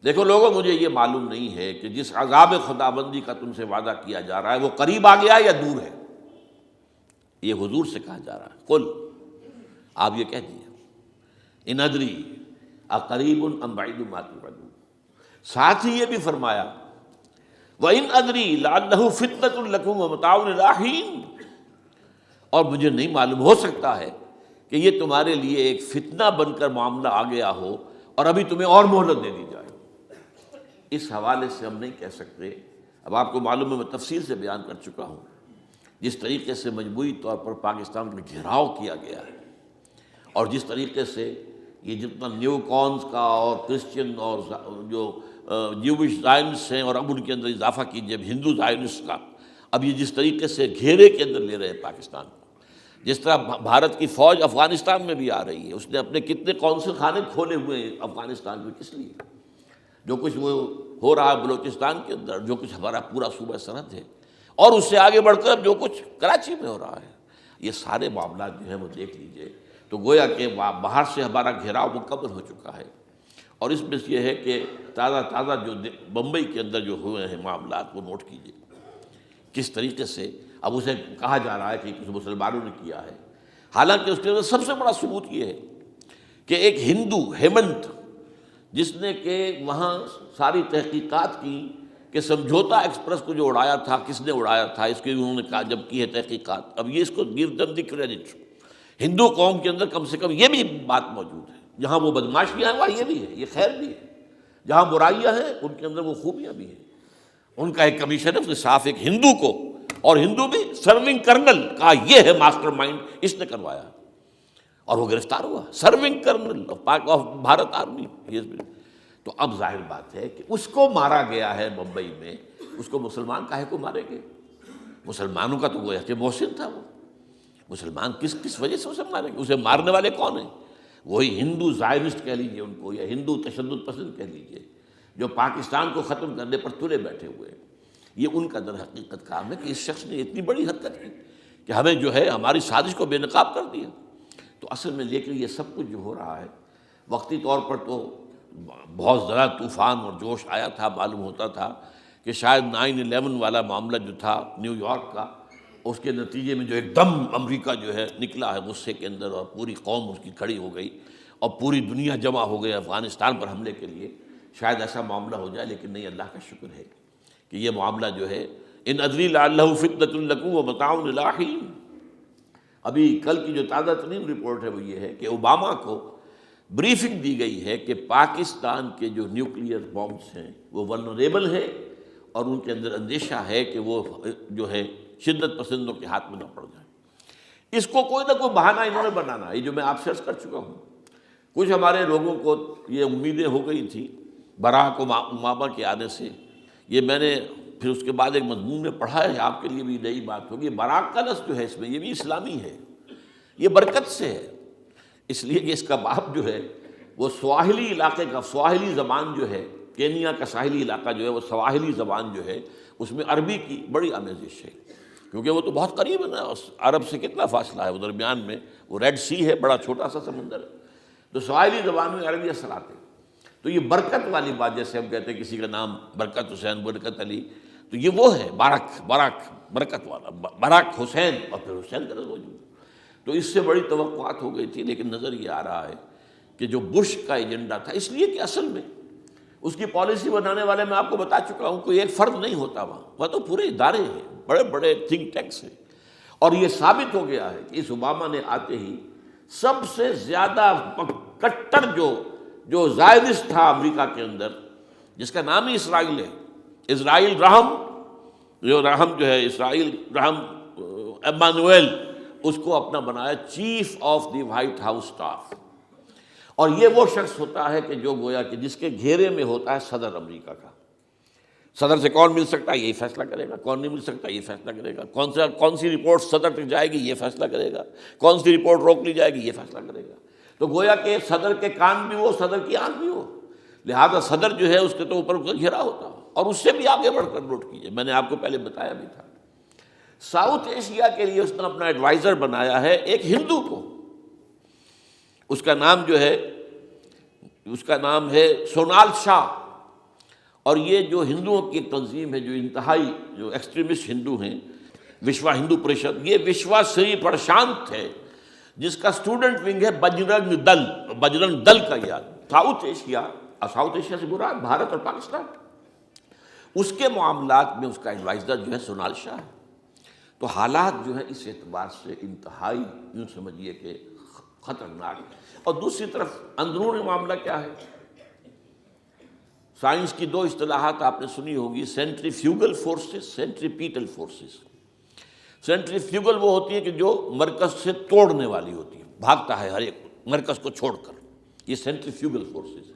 دیکھو لوگوں، مجھے یہ معلوم نہیں ہے کہ جس عذاب خداوندی کا تم سے وعدہ کیا جا رہا ہے وہ قریب آ گیا یا دور ہے۔ یہ حضور سے کہا جا رہا ہے، قل، آپ یہ کہہ دیجیے، ان ادری اقریب ام بعید ما توعدون۔ ساتھ ہی یہ بھی فرمایا وَإِنْ أَدْرِي لَعَلَّهُ فِتْنَةٌ لَكُمْ وَمَتَاعٌ إِلَىٰ حِينٍ، اور مجھے نہیں معلوم، ہو سکتا ہے کہ یہ تمہارے لیے ایک فتنہ بن کر معاملہ آ گیا ہو اور ابھی تمہیں اور مہلت دے دی جائے۔ اس حوالے سے ہم نہیں کہہ سکتے، اب آپ کو معلوم ہے میں تفصیل سے بیان کر چکا ہوں جس طریقے سے مجموعی طور پر پاکستان کا گھیراؤ کیا گیا ہے، اور جس طریقے سے یہ جتنا نیو کونز کا اور کرسچن اور جو جیوش زائنسٹ ہیں، اور اب ان کے اندر اضافہ کیجئے ہندو زائنسٹ کا، اب یہ جس طریقے سے گھیرے کے اندر لے رہے ہیں پاکستان کو، جس طرح بھارت کی فوج افغانستان میں بھی آ رہی ہے، اس نے اپنے کتنے قونصل خانے کھولے ہوئے ہیں افغانستان میں، کس لیے؟ جو کچھ وہ ہو رہا ہے بلوچستان کے اندر، جو کچھ ہمارا پورا صوبہ سرحد ہے، اور اس سے آگے بڑھ کر جو کچھ کراچی میں ہو رہا ہے، یہ سارے معاملات جو ہیں وہ دیکھ لیجئے تو گویا کہ باہر سے ہمارا گھیراؤ مکمل ہو چکا ہے۔ اور اس میں یہ ہے کہ تازہ جو بمبئی کے اندر جو ہوئے ہیں معاملات وہ نوٹ کیجئے، کس طریقے سے اب اسے کہا جا رہا ہے کہ کسی مسلمانوں نے کیا ہے، حالانکہ اس کے اندر سب سے بڑا ثبوت یہ ہے کہ ایک ہندو ہیمنت، جس نے کہ وہاں ساری تحقیقات کی کہ سمجھوتا ایکسپریس کو جو اڑایا تھا کس نے اڑایا تھا، اس کی انہوں نے کہا جب کی ہے تحقیقات، اب یہ اس کو گیو دم دی کریڈٹ، ہندو قوم کے اندر کم سے کم یہ بھی بات موجود ہے، جہاں وہ بدماشیاں ہیں وہاں یہ بھی ہے، یہ خیر بھی ہے، جہاں برائیاں ہیں ان کے اندر وہ خوبیاں بھی ہیں۔ ان کا ایک کمیشن ہے، اس نے صاف ایک ہندو کو، اور ہندو بھی سرونگ کرنل کہا یہ ہے ماسٹر مائنڈ، اس نے کروایا، اور وہ گرفتار ہوا، serving kernel of Bharat army. تو اب ظاہر بات ہے کہ اس کو مارا گیا ہے ممبئی میں، اس کو مسلمان کاہے کو ماریں گے؟ مسلمانوں کا تو گویا کہ محسن تھا وہ، مسلمان کس وجہ سے اسے ماریں گے؟ اسے مارنے والے کون ہیں؟ وہی ہندو زائرسٹ کہہ لیجیے ان کو، یا ہندو تشدد پسند کہہ لیجیے، جو پاکستان کو ختم کرنے پر تلے بیٹھے ہوئے ہیں۔ یہ ان کا در حقیقت کام ہے کہ اس شخص نے اتنی بڑی حرکت کی کہ ہمیں جو ہے ہماری سازش کو بے نقاب کر دیا۔ تو اصل میں لیکن یہ سب کچھ جو ہو رہا ہے، وقتی طور پر تو بہت زیادہ طوفان اور جوش آیا تھا، معلوم ہوتا تھا کہ شاید 9/11 والا معاملہ جو تھا نیو یارک کا، اس کے نتیجے میں جو ایک دم امریکہ جو ہے نکلا ہے غصے کے اندر، اور پوری قوم اس کی کھڑی ہو گئی اور پوری دنیا جمع ہو گئی افغانستان پر حملے کے لیے، شاید ایسا معاملہ ہو جائے۔ لیکن نہیں، اللہ کا شکر ہے کہ یہ معاملہ جو ہے ان ادری لعلہ فتنۃ لکم ومتاع الی حین۔ ابھی کل کی جو تازہ ترین رپورٹ ہے وہ یہ ہے کہ اوباما کو بریفنگ دی گئی ہے کہ پاکستان کے جو نیوکلیئر بامز ہیں وہ ولنریبل ہیں، اور ان کے اندر اندیشہ ہے کہ وہ جو ہے شدت پسندوں کے ہاتھ میں نہ پڑ جائیں۔ اس کو کوئی نہ کوئی بہانہ انہوں نے بنانا ہے، یہ جو میں آپ سے عرض کر چکا ہوں۔ کچھ ہمارے لوگوں کو یہ امیدیں ہو گئی تھی براک اوباما کے آنے سے، یہ میں نے پھر اس کے بعد ایک مضمون میں پڑھا ہے، آپ کے لیے بھی نئی بات ہوگی۔ براک کا لفظ جو ہے اس میں یہ بھی اسلامی ہے، یہ برکت سے ہے، اس لیے کہ اس کا باپ جو ہے وہ سواحلی علاقے کا، سواحلی زبان جو ہے، کینیا کا ساحلی علاقہ جو ہے وہ سواحلی زبان جو ہے اس میں عربی کی بڑی آمیزش ہے، کیونکہ وہ تو بہت قریب ہے نا، عرب سے کتنا فاصلہ ہے، وہ درمیان میں وہ ریڈ سی ہے، بڑا چھوٹا سا سمندر ہے، تو سواحلی زبان میں عربی اثرات ہیں۔ تو یہ برکت والی بات، جیسے ہم کہتے ہیں کسی کا نام برکت حسین، برکت علی، تو یہ وہ ہے باراک برکت والا، باراک حسین، اور پھر حسین کا موجود۔ تو اس سے بڑی توقعات ہو گئی تھی، لیکن نظر یہ آ رہا ہے کہ جو بش کا ایجنڈا تھا، اس لیے کہ اصل میں اس کی پالیسی بنانے والے میں آپ کو بتا چکا ہوں، کوئی ایک فرد نہیں ہوتا وہاں تو پورے ادارے ہیں، بڑے بڑے تھنک ٹینکس ہیں، اور یہ ثابت ہو گیا ہے کہ اس اوباما نے آتے ہی سب سے زیادہ کٹر جو زائرسٹ تھا امریکہ کے اندر، جس کا نام ہی اسرائیل ہے، اسرائیل رحم، جو ہے اسرائیل رحم ایمانویل، اس کو اپنا بنایا chief of the white house staff. اور یہ وہ شخص ہوتا ہے کہ جو گویا کہ جس کے گھیرے میں ہوتا ہے صدر امریکہ کا۔ صدر سے کون مل سکتا ہے یہی فیصلہ کرے گا، کون نہیں مل سکتا یہ فیصلہ کرے گا، کون سی رپورٹ صدر تک جائے گی یہ فیصلہ کرے گا، کون سی رپورٹ روک لی جائے گی یہ فیصلہ کرے گا۔ تو گویا کہ صدر کے کان بھی ہو، صدر کی آنکھ بھی ہو، لہذا صدر جو ہے اس کے تو اوپر گھیرا ہوتا ہو۔ اور اس سے بھی آگے بڑھ کر نوٹ کیجیے، میں نے آپ کو پہلے بتایا بھی تھا، ساؤتھ ایشیا کے لیے اس نے اپنا ایڈوائزر بنایا ہے ایک ہندو کو، اس کا نام ہے سونال شاہ، اور یہ جو ہندوؤں کی ایک تنظیم ہے جو انتہائی جو ایکسٹریمسٹ ہندو ہیں، وشوا ہندو پریشد، یہ وشوا سری پرشانت ہے جس کا اسٹوڈنٹ ونگ ہے بجرنگ دل کا یاد ساؤتھ ایشیا سے مراد بھارت اور پاکستان، اس کے معاملات میں اس کا ایڈوائزر جو ہے سونال شاہ ہے۔ تو حالات جو ہے اس اعتبار سے انتہائی یوں سمجھیے کہ خطرناک۔ اور دوسری طرف اندرون معاملہ کیا ہے؟ سائنس کی دو اصطلاحات آپ نے سنی ہوگی، centrifugal forces, centripetal forces. Centrifugal وہ ہوتی ہے کہ جو مرکز سے توڑنے والی ہوتی ہے، بھاگتا ہے ہر ایک مرکز کو چھوڑ کر، یہ سینٹریفیوگل فورسز ہے۔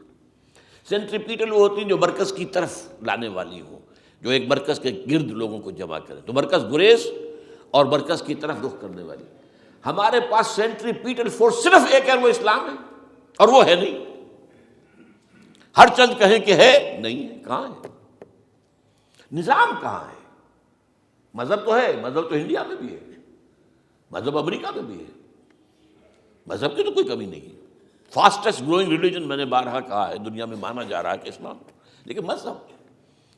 سینٹریپیٹل وہ ہوتی ہیں جو مرکز کی طرف لانے والی ہوں، جو ایک مرکز کے گرد لوگوں کو جمع کرے، تو مرکز گریز اور مرکز کی طرف رخ کرنے والی۔ ہمارے پاس سینٹریپیٹل فورس صرف ایک ہے، وہ اسلام ہے، اور وہ ہے نہیں۔ ہر چند کہیں کہ ہے، نہیں ہے، کہاں ہے؟ نظام کہاں ہے؟ مذہب تو ہے، مذہب تو انڈیا میں بھی ہے، مذہب امریکہ میں بھی ہے، مذہب کی تو کوئی کمی نہیں ہے۔ فاسٹسٹ گروئنگ ریلیجن میں نے بارہا کہا ہے، دنیا میں مانا جا رہا ہے کہ اسلام، لیکن مذہب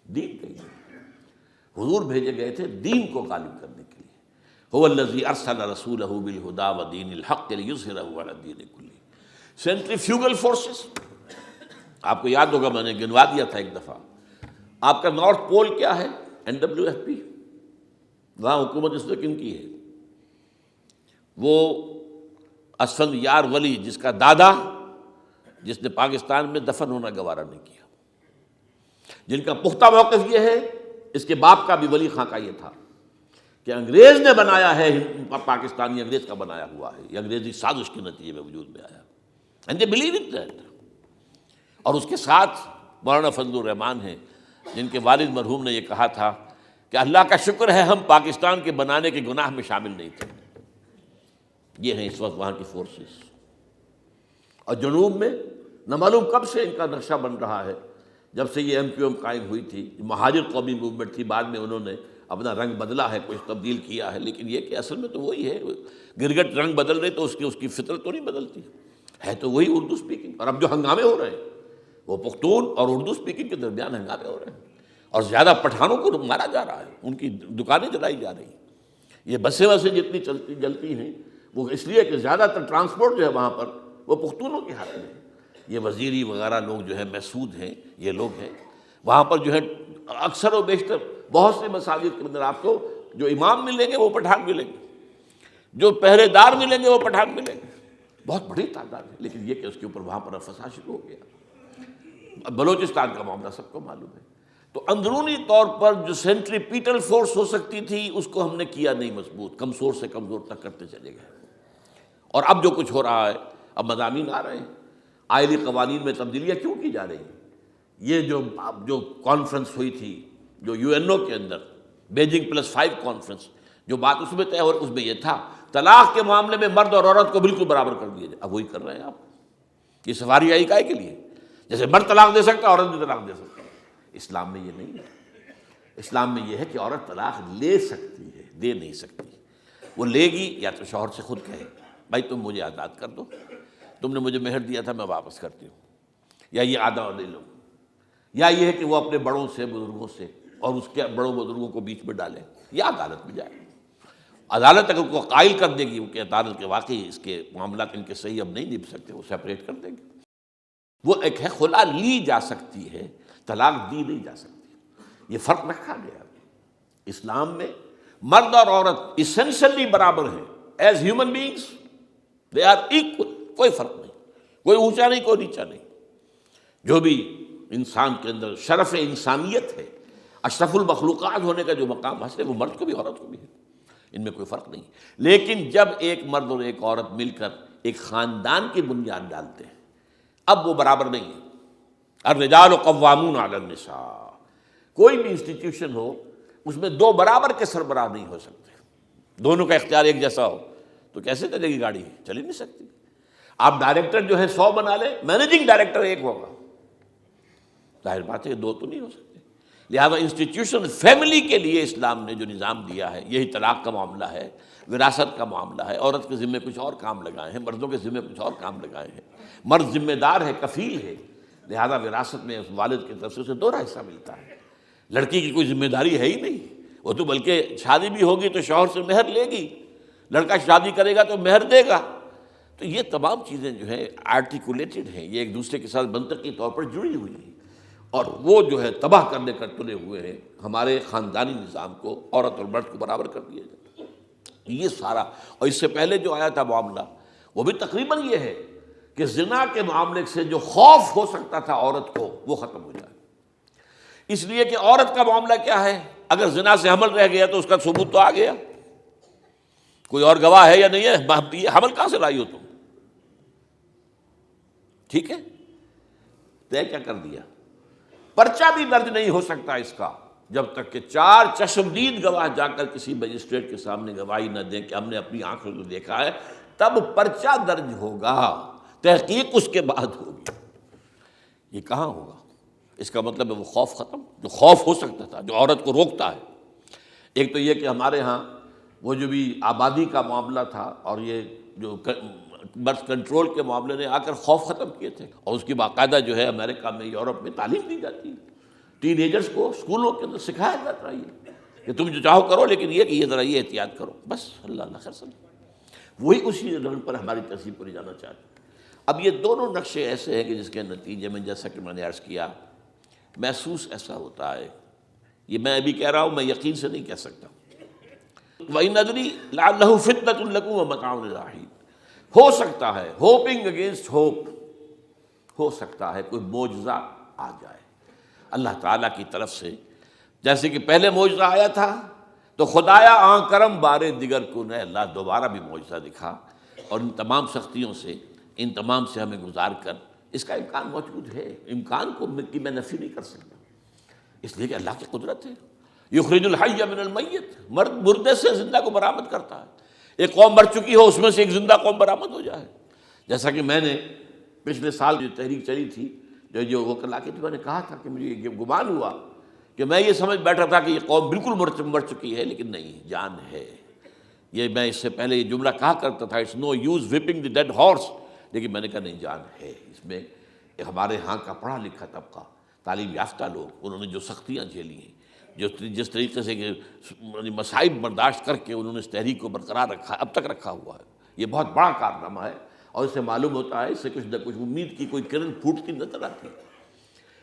دین کہیں نہیں۔ حضور بھیجے گئے تھے دین کو غالب کرنے کے لیے۔ هو الذی ارسل رسولہ بالہدی ودین الحق لیظہرہ علی الدین کلہ۔ سینٹریفیوگل فورسز آپ کو یاد ہوگا، میں نے گنوا دیا تھا ایک دفعہ۔ آپ کا نارتھ پول کیا ہے؟ NWFP، وہاں حکومت اس وقت کن کی ہے؟ وہ اسفند یار ولی، جس کا دادا، جس نے پاکستان میں دفن ہونا گوارا نہیں کیا، جن کا پختہ موقف یہ ہے، اس کے باپ کا بھی ولی خاں کا یہ تھا کہ انگریز نے بنایا ہے پاکستانی، انگریز کا بنایا ہوا ہے، یہ انگریزی سازش کے نتیجے میں وجود میں آیا، and they believe in that. اور اس کے ساتھ مولانا فضل الرحمان ہیں، جن کے والد مرحوم نے یہ کہا تھا کہ اللہ کا شکر ہے ہم پاکستان کے بنانے کے گناہ میں شامل نہیں تھے۔ یہ ہیں اس وقت وہاں کی فورسز، اور جنوب میں نہ معلوم کب سے ان کا نقشہ بن رہا ہے، جب سے یہ ایم کیو ایم قائم ہوئی تھی، مہاجر قومی موومنٹ تھی، بعد میں انہوں نے اپنا رنگ بدلا ہے، کچھ تبدیل کیا ہے، لیکن یہ کہ اصل میں تو وہی ہے۔ گرگٹ رنگ بدل رہے تو اس کی فطرت تو نہیں بدلتی، ہے تو وہی اردو سپیکنگ۔ اور اب جو ہنگامے ہو رہے ہیں وہ پختون اور اردو سپیکنگ کے درمیان ہنگامے ہو رہے ہیں، اور زیادہ پٹھانوں کو مارا جا رہا ہے، ان کی دکانیں جلائی جا رہی ہیں۔ یہ بسیں وسیں جتنی جلتی ہیں وہ اس لیے کہ زیادہ تر ٹرانسپورٹ جو ہے وہاں پر وہ پختونوں کے ہاتھ میں ہے۔ یہ وزیری وغیرہ لوگ جو ہے محسود ہیں، یہ لوگ ہیں وہاں پر جو ہے اکثر و بیشتر بہت سے مساجد کے اندر آپ کو جو امام ملیں گے وہ پٹھان ملیں گے، جو پہرے دار ملیں گے وہ پٹھان ملیں گے، بہت بڑی تعداد ہے۔ لیکن یہ کہ اس کے اوپر وہاں پر فساد شروع ہو گیا۔ بلوچستان کا معاملہ سب کو معلوم ہے۔ تو اندرونی طور پر جو سینٹریپیٹل فورس ہو سکتی تھی اس کو ہم نے کیا نہیں مضبوط، کمزور سے کمزور تک کرتے چلے گئے۔ اور اب جو کچھ ہو رہا ہے، اب مضامین آ رہے ہیں، آئلی قوانین میں تبدیلیاں کیوں کی جا رہی ہیں؟ یہ جو کانفرنس ہوئی تھی جو یو این او کے اندر، بیجنگ +5 کانفرنس، جو بات اس میں طے ہو اس میں یہ تھا طلاق کے معاملے میں مرد اور عورت کو بالکل برابر کر دیا جائے۔ اب وہی کر رہے ہیں آپ۔ یہ سفاری آئی کائے کے لیے؟ جیسے مرد طلاق دے سکتا ہے عورت بھی طلاق دے سکتا ہے۔ اسلام میں یہ نہیں ہے۔ اسلام میں یہ ہے کہ عورت طلاق لے سکتی ہے، دے نہیں سکتی۔ وہ لے گی یا تو شوہر سے خود کہے بھائی تم مجھے آزاد کر دو، تم نے مجھے مہر دیا تھا میں واپس کرتی ہوں، یا یہ آدھا لے لو، یا یہ ہے کہ وہ اپنے بڑوں سے، بزرگوں سے، اور اس کے بڑوں بزرگوں کو بیچ میں ڈالیں، یا عدالت میں جائے۔ عدالت اگر کو قائل کر دے گی کہ عدالت کے واقعی اس کے معاملات ان کے صحیح اب نہیں نبھ سکتے، وہ سیپریٹ کر دیں گے۔ وہ ایک ہے خلا لی جا سکتی ہے، طلاق دی نہیں جا سکتی۔ یہ فرق رکھا گیا۔ اسلام میں مرد اور عورت اسینشلی برابر ہیں، as human beings they are equal, کوئی فرق نہیں، کوئی اونچا نہیں کوئی نیچا نہیں۔ جو بھی انسان کے اندر شرف انسانیت ہے، اشرف المخلوقات ہونے کا جو مقام حاصل ہے، وہ مرد کو بھی عورت کو بھی ہے، ان میں کوئی فرق نہیں۔ لیکن جب ایک مرد اور ایک عورت مل کر ایک خاندان کی بنیاد ڈالتے ہیں، اب وہ برابر نہیں ہے۔ الرجال قوامون علی النساء، کوئی بھی انسٹیٹیوشن ہو اس میں دو برابر کے سربراہ نہیں ہو سکتے، دونوں کا اختیار ایک جیسا ہو تو کیسے چلے گی گاڑی؟ چل ہی نہیں سکتی۔ آپ ڈائریکٹر جو ہے 100 بنا لیں، مینیجنگ ڈائریکٹر ایک ہوگا، ظاہر بات ہے دو تو نہیں ہو سکتے۔ لہذا انسٹیٹیوشن فیملی کے لیے اسلام نے جو نظام دیا ہے، یہی طلاق کا معاملہ ہے، وراثت کا معاملہ ہے، عورت کے ذمے کچھ اور کام لگائے ہیں، مردوں کے ذمے کچھ اور کام لگائے ہیں۔ مرد ذمہ دار ہے، کفیل ہے، لہذا وراثت میں اس والد کی طرف سے اسے دوہرا حصہ ملتا ہے۔ لڑکی کی کوئی ذمہ داری ہے ہی نہیں، وہ تو بلکہ شادی بھی ہوگی تو شوہر سے مہر لے گی، لڑکا شادی کرے گا تو مہر دے گا۔ تو یہ تمام چیزیں جو ہے آرٹیکولیٹڈ ہیں، یہ ایک دوسرے کے ساتھ منطقی طور پر جڑی ہوئی ہیں، اور وہ جو ہے تباہ کرنے کر تلے ہوئے ہیں ہمارے خاندانی نظام کو، عورت اور مرد کو برابر کر دیا جائے۔ یہ سارا، اور اس سے پہلے جو آیا تھا معاملہ وہ بھی تقریباً یہ ہے کہ زنا کے معاملے سے جو خوف ہو سکتا تھا عورت کو وہ ختم ہو جائے۔ اس لیے کہ عورت کا معاملہ کیا ہے، اگر زنا سے حمل رہ گیا تو اس کا ثبوت تو آ گیا، کوئی اور گواہ ہے یا نہیں ہے، یہ حمل کہاں سے لائی ہو تم؟ ٹھیک ہے، طے کیا کر دیا؟ پرچہ بھی درج نہیں ہو سکتا اس کا جب تک کہ 4 چشمدید گواہ جا کر کسی مجسٹریٹ کے سامنے گواہی نہ دیں کہ ہم نے اپنی آنکھوں سے دیکھا ہے، تب پرچہ درج ہوگا، تحقیق اس کے بعد ہوگی۔ یہ کہاں ہوگا؟ اس کا مطلب ہے وہ خوف ختم، جو خوف ہو سکتا تھا، جو عورت کو روکتا ہے۔ ایک تو یہ کہ ہمارے ہاں وہ جو بھی آبادی کا معاملہ تھا اور یہ جو برتھ کنٹرول کے معاملے نے آ کر خوف ختم کیے تھے، اور اس کی باقاعدہ جو ہے امریکہ میں، یورپ میں تعلیم دی جاتی ہے، ٹین ایجرز کو اسکولوں کے اندر سکھایا جاتا ہے یہ کہ تم جو چاہو کرو، لیکن یہ کہ یہ ذرا یہ احتیاط کرو، بس اللہ خیر سمجھ۔ وہی اسی رنگ پر ہماری تہذیب کو لے جانا چاہتے ہیں۔ اب یہ دونوں نقشے ایسے ہیں کہ جس کے نتیجے میں جیسا کہ میں نے عرض کیا، محسوس ایسا ہوتا ہے، یہ میں ابھی کہہ رہا ہوں، میں یقین سے نہیں کہہ سکتا۔ وَإِنْ أَدْرِي لَعَلَّهُ فِتْنَةٌ لَكُمْ وَمَتَاعٌ إِلَىٰ حِينٍ، ہو سکتا ہے، ہوپنگ اگینسٹ ہوپ، ہو سکتا ہے کوئی معجزہ آ جائے اللہ تعالیٰ کی طرف سے، جیسے کہ پہلے معجزہ آیا تھا تو خدایا آن کرم بارے دیگر کو نے اللہ دوبارہ بھی معجزہ دکھا، اور ان تمام سختیوں سے، ان تمام سے ہمیں گزار کر اس کا امکان موجود ہے، امکان کو میں نفی نہیں کر سکتا۔ اس لیے کہ اللہ کی قدرت ہے، یخرج الحی من المیت، مردے سے زندہ کو برآمد کرتا ہے۔ ایک قوم مر چکی ہو، اس میں سے ایک زندہ قوم برآمد ہو جائے۔ جیسا کہ میں نے پچھلے سال جو تحریک چلی تھی، جو وہ کلا کی تھی، میں نے کہا تھا کہ مجھے یہ گمان ہوا کہ میں یہ سمجھ بیٹھا تھا کہ یہ قوم بالکل مر چکی ہے، لیکن نہیں، جان ہے۔ یہ میں اس سے پہلے یہ جملہ کہا کرتا تھا، it's no use whipping the dead horse, لیکن میں نے کہا نہیں، جان ہے اس میں۔ ہمارے ہاں کا پڑھا لکھا طبقہ، تعلیم یافتہ لوگ، انہوں نے جو سختیاں جھیلی ہیں، جس طریقے سے کہ مصائب برداشت کر کے انہوں نے اس تحریک کو برقرار رکھا، اب تک رکھا ہوا ہے، یہ بہت بڑا کارنامہ ہے، اور اس سے معلوم ہوتا ہے، اس سے کچھ نہ کچھ امید کی کوئی کرن پھوٹتی نظر آتی ہے۔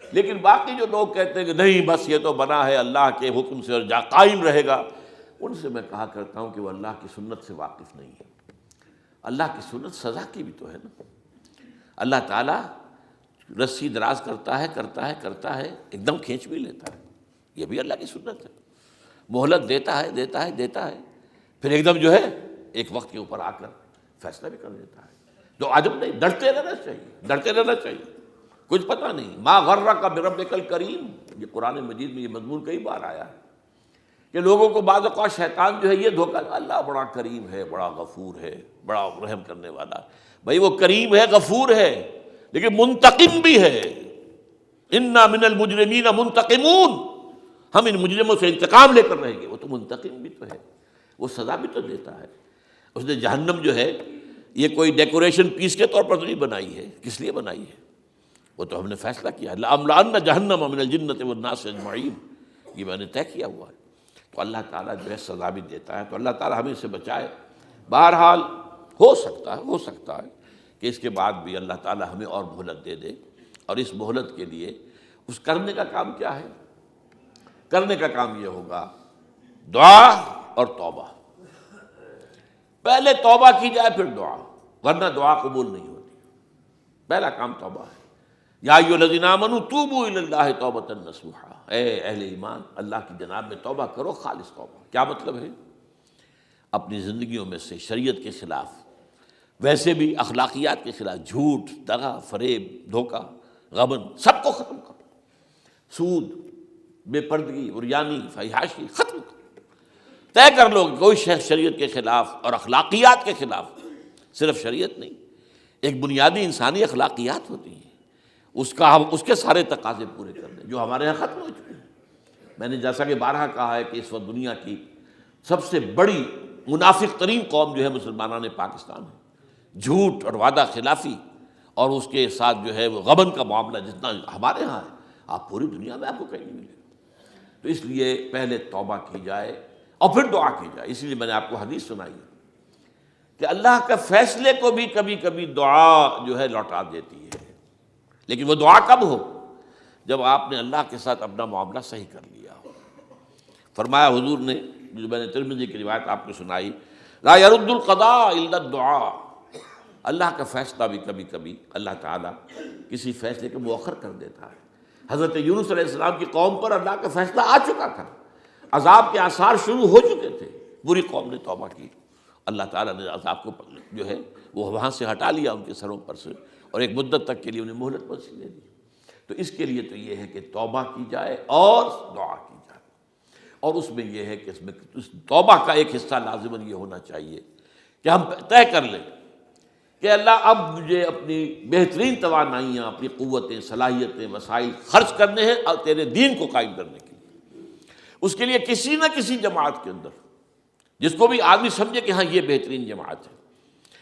لیکن باقی جو لوگ کہتے ہیں کہ نہیں بس یہ تو بنا ہے اللہ کے حکم سے اور قائم رہے گا، ان سے میں کہا کرتا ہوں کہ وہ اللہ کی سنت سے واقف نہیں ہے۔ اللہ کی سنت سزا کی بھی تو ہے نا۔ اللہ تعالیٰ رسی دراز کرتا ہے، ایک دم کھینچ بھی لیتا ہے، یہ بھی اللہ کی سنت ہے۔ مہلت دیتا ہے، پھر ایک دم جو ہے ایک وقت کے اوپر آ کر فیصلہ بھی کر دیتا ہے۔ تو عجب نہیں، ڈرتے رہنا چاہیے، کچھ پتہ نہیں۔ ما غرک بربک الکریم، یہ قرآن مجید میں یہ مضمون کئی بار آیا ہے کہ لوگوں کو بعض اوقات شیطان جو ہے یہ دھوکہ، اللہ بڑا کریم ہے، بڑا غفور ہے، بڑا رحم کرنے والا۔ بھائی وہ کریم ہے، غفور ہے، لیکن منتقم بھی ہے۔ انا من المجرمین منتقمون، ہم ان مجرموں سے انتقام لے کر رہیں گے۔ وہ تو منتقم بھی تو ہے، وہ سزا بھی تو دیتا ہے۔ اس نے جہنم جو ہے یہ کوئی ڈیکوریشن پیس کے طور پر تو نہیں بنائی ہے، کس لیے بنائی ہے؟ وہ تو ہم نے فیصلہ کیا ہے، لَأَمْلَأَنَّ جَهَنَّمَ مِنَ الْجِنَّةِ وَالنَّاسِ أَجْمَعِينَ، یہ میں نے طے کیا ہوا ہے۔ تو اللہ تعالیٰ جو ہے سزا بھی دیتا ہے، تو اللہ تعالیٰ ہمیں اس سے بچائے۔ بہرحال ہو سکتا ہے کہ اس کے بعد بھی اللہ تعالیٰ ہمیں اور مہلت دے دے، اور اس مہلت کے لیے اس کرنے کا کام کیا ہے؟ کرنے کا کام یہ ہوگا دعا اور توبہ۔ پہلے توبہ کی جائے پھر دعا، ورنہ دعا قبول نہیں ہوتی۔ پہلا کام توبہ ہے۔ یا ایھا الذین آمنوا توبوا الی اللہ توبۃ نصوحا، اے اہل ایمان اللہ کی جناب میں توبہ کرو، خالص توبہ۔ کیا مطلب ہے؟ اپنی زندگیوں میں سے شریعت کے خلاف، ویسے بھی اخلاقیات کے خلاف، جھوٹ، دغا، فریب، دھوکہ، غبن، سب کو ختم کرو۔ سود، بے پردگی، عریانی، فحاشی ختم کرو۔ طے کر لو کہ کوئی شخص شریعت کے خلاف اور اخلاقیات کے خلاف، صرف شریعت نہیں، ایک بنیادی انسانی اخلاقیات ہوتی ہیں، اس کے سارے تقاضے پورے کر دیں جو ہمارے یہاں ختم ہو چکے ہیں۔ میں نے جیسا کہ بارہا کہا ہے کہ اس وقت دنیا کی سب سے بڑی منافق ترین قوم جو ہے مسلمانان پاکستان ہے۔ جھوٹ اور وعدہ خلافی، اور اس کے ساتھ جو ہے وہ غبن کا معاملہ جتنا ہمارے ہاں ہے، آپ پوری دنیا میں آپ کو کہیں نہیں ملے۔ تو اس لیے پہلے توبہ کی جائے اور پھر دعا کی جائے۔ اسی لیے میں نے آپ کو حدیث سنائی ہے کہ اللہ کے فیصلے کو بھی کبھی کبھی دعا جو ہے لوٹا دیتی ہے، لیکن وہ دعا کب ہو؟ جب آپ نے اللہ کے ساتھ اپنا معاملہ صحیح کر لیا ہو۔ فرمایا حضور نے، جو میں نے ترمذی کی روایت آپ کو سنائی، لا يرد القضاء الا الدعاء، اللہ کا فیصلہ بھی کبھی کبھی اللہ تعالیٰ کسی فیصلے کو مؤخر کر دیتا ہے۔ حضرت یونس علیہ السلام کی قوم پر اللہ کا فیصلہ آ چکا تھا، عذاب کے آثار شروع ہو چکے تھے، پوری قوم نے توبہ کی، اللہ تعالیٰ نے عذاب کو جو ہے وہ وہاں سے ہٹا لیا ان کے سروں پر سے، اور ایک مدت تک کے لیے انہیں مہلت بخش دے دی۔ تو اس کے لیے تو یہ ہے کہ توبہ کی جائے اور دعا کی جائے، اور اس میں یہ ہے کہ اس میں اس توبہ کا ایک حصہ لازماً یہ ہونا چاہیے کہ ہم طے کر لیں کہ اللہ اب مجھے اپنی بہترین توانائیاں، اپنی قوتیں، صلاحیتیں، وسائل خرچ کرنے ہیں اور تیرے دین کو قائم کرنے کے لیے۔ اس کے لیے کسی نہ کسی جماعت کے اندر، جس کو بھی آدمی سمجھے کہ ہاں یہ بہترین جماعت ہے،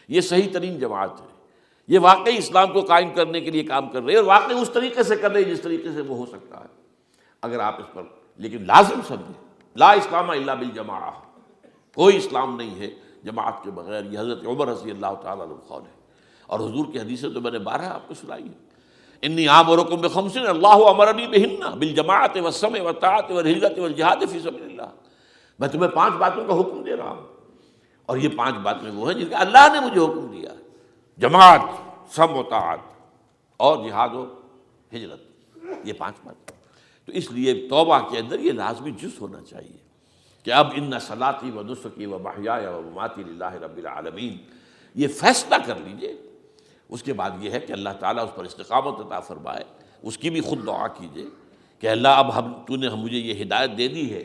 یہ صحیح ترین جماعت ہے، یہ واقعی اسلام کو قائم کرنے کے لیے کام کر رہے ہیں، اور واقعی اس طریقے سے کر رہے ہیں جس طریقے سے وہ ہو سکتا ہے، اگر آپ اس پر لیکن لازم سمجھیں لا اسلام الا بالجماعہ، کوئی اسلام نہیں ہے جماعت کے بغیر۔ یہ حضرت عمر رضی اللہ تعالیٰ عنہ قول ہے، اور حضور کی حدیثیں تو میں نے بارہا آپ کو سنائی ہے۔ انی آمرکم بخمس اللہ امرنی بہن بالجماعت والسمع والطاعۃ والہجرۃ والجہاد فی سبیل اللہ، میں تمہیں 5 باتوں کا حکم دے رہا ہوں، اور یہ 5 باتیں وہ ہیں جن کا اللہ نے مجھے حکم دیا ہے، جماعت، سمع و طاعت اور جہاد و ہجرت، یہ 5 باتیں۔ تو اس لیے توبہ کے اندر یہ لازمی جز ہونا چاہیے کہ اب ان صلاتی و نسکی و محیای و مماتی للہ رب العالمین، یہ فیصلہ کر لیجئے۔ اس کے بعد یہ ہے کہ اللہ تعالیٰ اس پر استقامت عطا فرمائے، اس کی بھی خود دعا کیجئے کہ کہ اللہ اب تو نے مجھے یہ ہدایت دے دی ہے،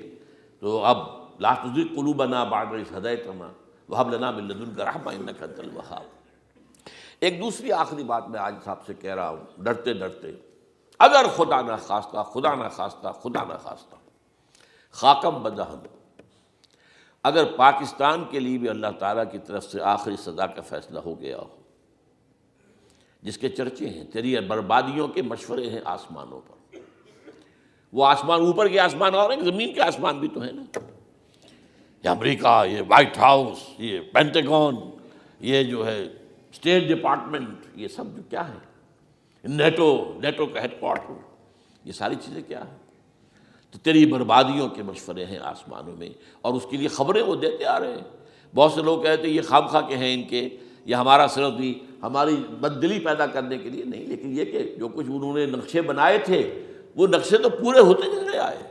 تو اب لا تزغ قلوبنا بعد اذ ہدیتنا وہب لنا من لدنک رحمۃ انک انت الوہاب۔ ایک دوسری آخری بات میں آج صاحب سے کہہ رہا ہوں ڈرتے ڈرتے، اگر خدا نہ خواستہ خدا نہ خواستہ خدا نہ خواستہ خاکم بدہن، اگر پاکستان کے لیے بھی اللہ تعالیٰ کی طرف سے آخری سزا کا فیصلہ ہو گیا ہو، جس کے چرچے ہیں، تیری بربادیوں کے مشورے ہیں آسمانوں پر، وہ آسمان اوپر کے آسمان اور ہیں، زمین کے آسمان بھی تو ہیں نا، یہ امریکہ، یہ وائٹ ہاؤس، یہ پینٹاگون، یہ جو ہے اسٹیٹ ڈپارٹمنٹ، یہ سب جو کیا ہے، نیٹو کا ہیڈ کوارٹر، یہ ساری چیزیں کیا ہیں؟ تو تیری بربادیوں کے مشورے ہیں آسمانوں میں، اور اس کے لیے خبریں وہ دیتے آ رہے ہیں۔ بہت سے لوگ کہتے ہیں یہ خام خواہ کے ہیں ان کے، یہ ہمارا صرف بھی ہماری بددلی پیدا کرنے کے لیے نہیں، لیکن یہ کہ جو کچھ انہوں نے نقشے بنائے تھے وہ نقشے تو پورے ہوتے چلے آئے۔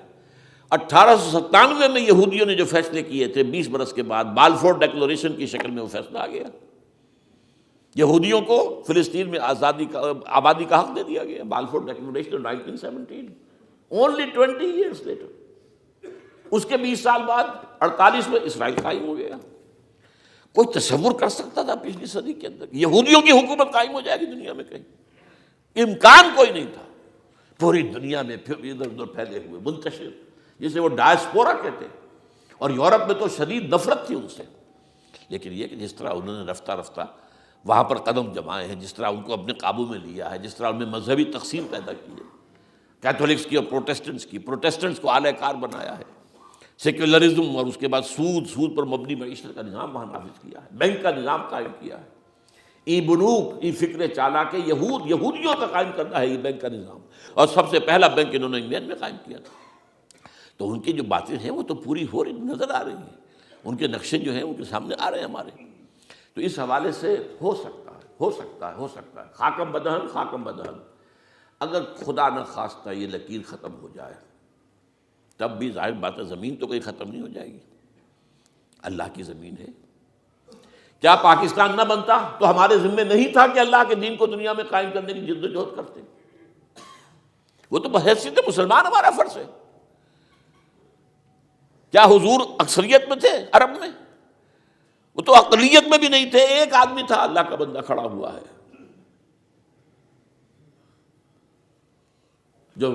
1897 میں یہودیوں نے جو فیصلے کیے تھے، 20 برس کے بعد بالفور ڈیکلریشن کی شکل میں وہ فیصلہ آ گیا، یہودیوں کو فلسطین میں آبادی کا حق دے دیا گیا، Balfour declaration 1917، only 20 years later. اس کے 20 سال بعد 48 میں اسرائیل قائم ہو گیا۔ کوئی تصور کر سکتا تھا پچھلی صدی کے اندر یہودیوں کی حکومت قائم ہو جائے گی دنیا میں؟ کہیں امکان کوئی نہیں تھا۔ پوری دنیا میں پھر ادھر ادھر پھیلے ہوئے، منتشر، جسے وہ ڈائسپورا کہتے ہیں، اور یورپ میں تو شدید نفرت تھی ان سے، لیکن یہ کہ جس طرح انہوں نے رفتہ رفتہ وہاں پر قدم جمائے ہیں، جس طرح ان کو اپنے قابو میں لیا ہے، جس طرح ان میں مذہبی تقسیم پیدا کی ہے، کیتھولکس کی اور پروٹیسٹنٹس کو اعلی کار بنایا ہے، سیکولرزم اور اس کے بعد سود پر مبنی معیشت کا نظام وہاں نافذ کیا ہے، بینک کا نظام قائم کیا ہے، ای بنوک، ای فکر چالاک یہودیوں کا قائم کرنا ہے یہ بینک کا نظام، اور سب سے پہلا بینک انہوں نے انگلینڈ میں قائم کیا تھا۔ تو ان کی جو باتیں ہیں وہ تو پوری ہو رہی نظر آ رہی ہیں، ان کے نقشے جو ہیں ان کے سامنے آ رہے ہیں ہمارے۔ تو اس حوالے سے ہو سکتا ہے خاکم بدہن، اگر خدا نہ خواستہ یہ لکیر ختم ہو جائے، تب بھی ظاہر بات ہے زمین تو کوئی ختم نہیں ہو جائے گی، اللہ کی زمین ہے۔ کیا پاکستان نہ بنتا تو ہمارے ذمے نہیں تھا کہ اللہ کے دین کو دنیا میں قائم کرنے کی جد و جہد کرتے؟ وہ تو بحیثیت مسلمان ہمارا فرض ہے۔ کیا حضور اکثریت میں تھے عرب میں؟ وہ تو اقلیت میں بھی نہیں تھے، ایک آدمی تھا اللہ کا بندہ کھڑا ہوا ہے، جو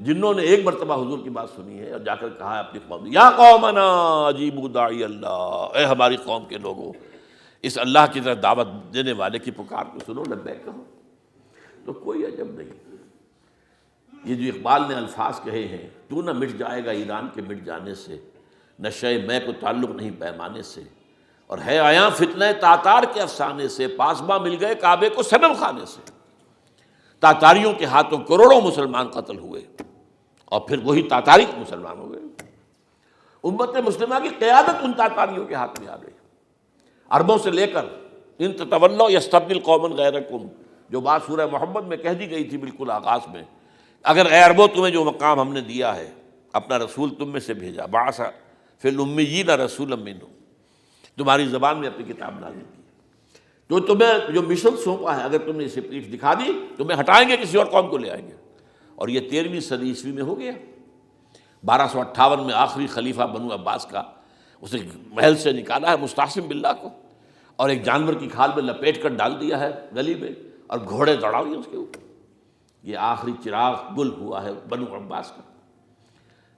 جنہوں نے ایک مرتبہ حضور کی بات سنی ہے اور جا کر کہا ہے اپنی قوم، یا قومنا اجیبوا داعی اللہ، اے ہماری قوم کے لوگوں، اس اللہ کی طرف دعوت دینے والے کی پکار کو سنو، لبیک کہو۔ تو کوئی عجب نہیں، یہ جو اقبال نے الفاظ کہے ہیں، تو نہ مٹ جائے گا ایران کے مٹ جانے سے، نشے میں کو تعلق نہیں پیمانے سے، اور ہے آیاں فتنہ تاتار کے افسانے سے، پاسباں مل گئے کعبے کو صنم خانے سے۔ تاتاریوں کے ہاتھوں کروڑوں مسلمان قتل ہوئے، اور پھر وہی تاتاری مسلمان ہو گئے۔ امت مسلمہ کی قیادت ان تاتاریوں کے ہاتھ میں آ گئی، عربوں سے لے کر ان تتولوا یستبدل قوما غیرکم، جو بات سورہ محمد میں کہہ دی گئی تھی بالکل آغاز میں، اگر اے عربوں تمہیں جو مقام ہم نے دیا ہے، اپنا رسول تم میں سے بھیجا، بعث فی الامیین رسولا منہم، تمہاری زبان میں اپنی کتاب نازل کی، جو تمہیں جو مشن سونپا ہے، اگر تم نے اسے پیٹھ دکھا دی تمہیں ہٹائیں گے، کسی اور قوم کو لے آئیں گے۔ اور یہ 13ویں صدی عیسوی میں ہو گیا۔ 1258 میں آخری خلیفہ بنو عباس کا اسے محل سے نکالا ہے مستعصم باللہ کو، اور ایک جانور کی کھال میں لپیٹ کر ڈال دیا ہے گلی میں، اور گھوڑے دوڑا دیے اس کے اوپر۔ یہ آخری چراغ گل ہوا ہے بنو عباس کا،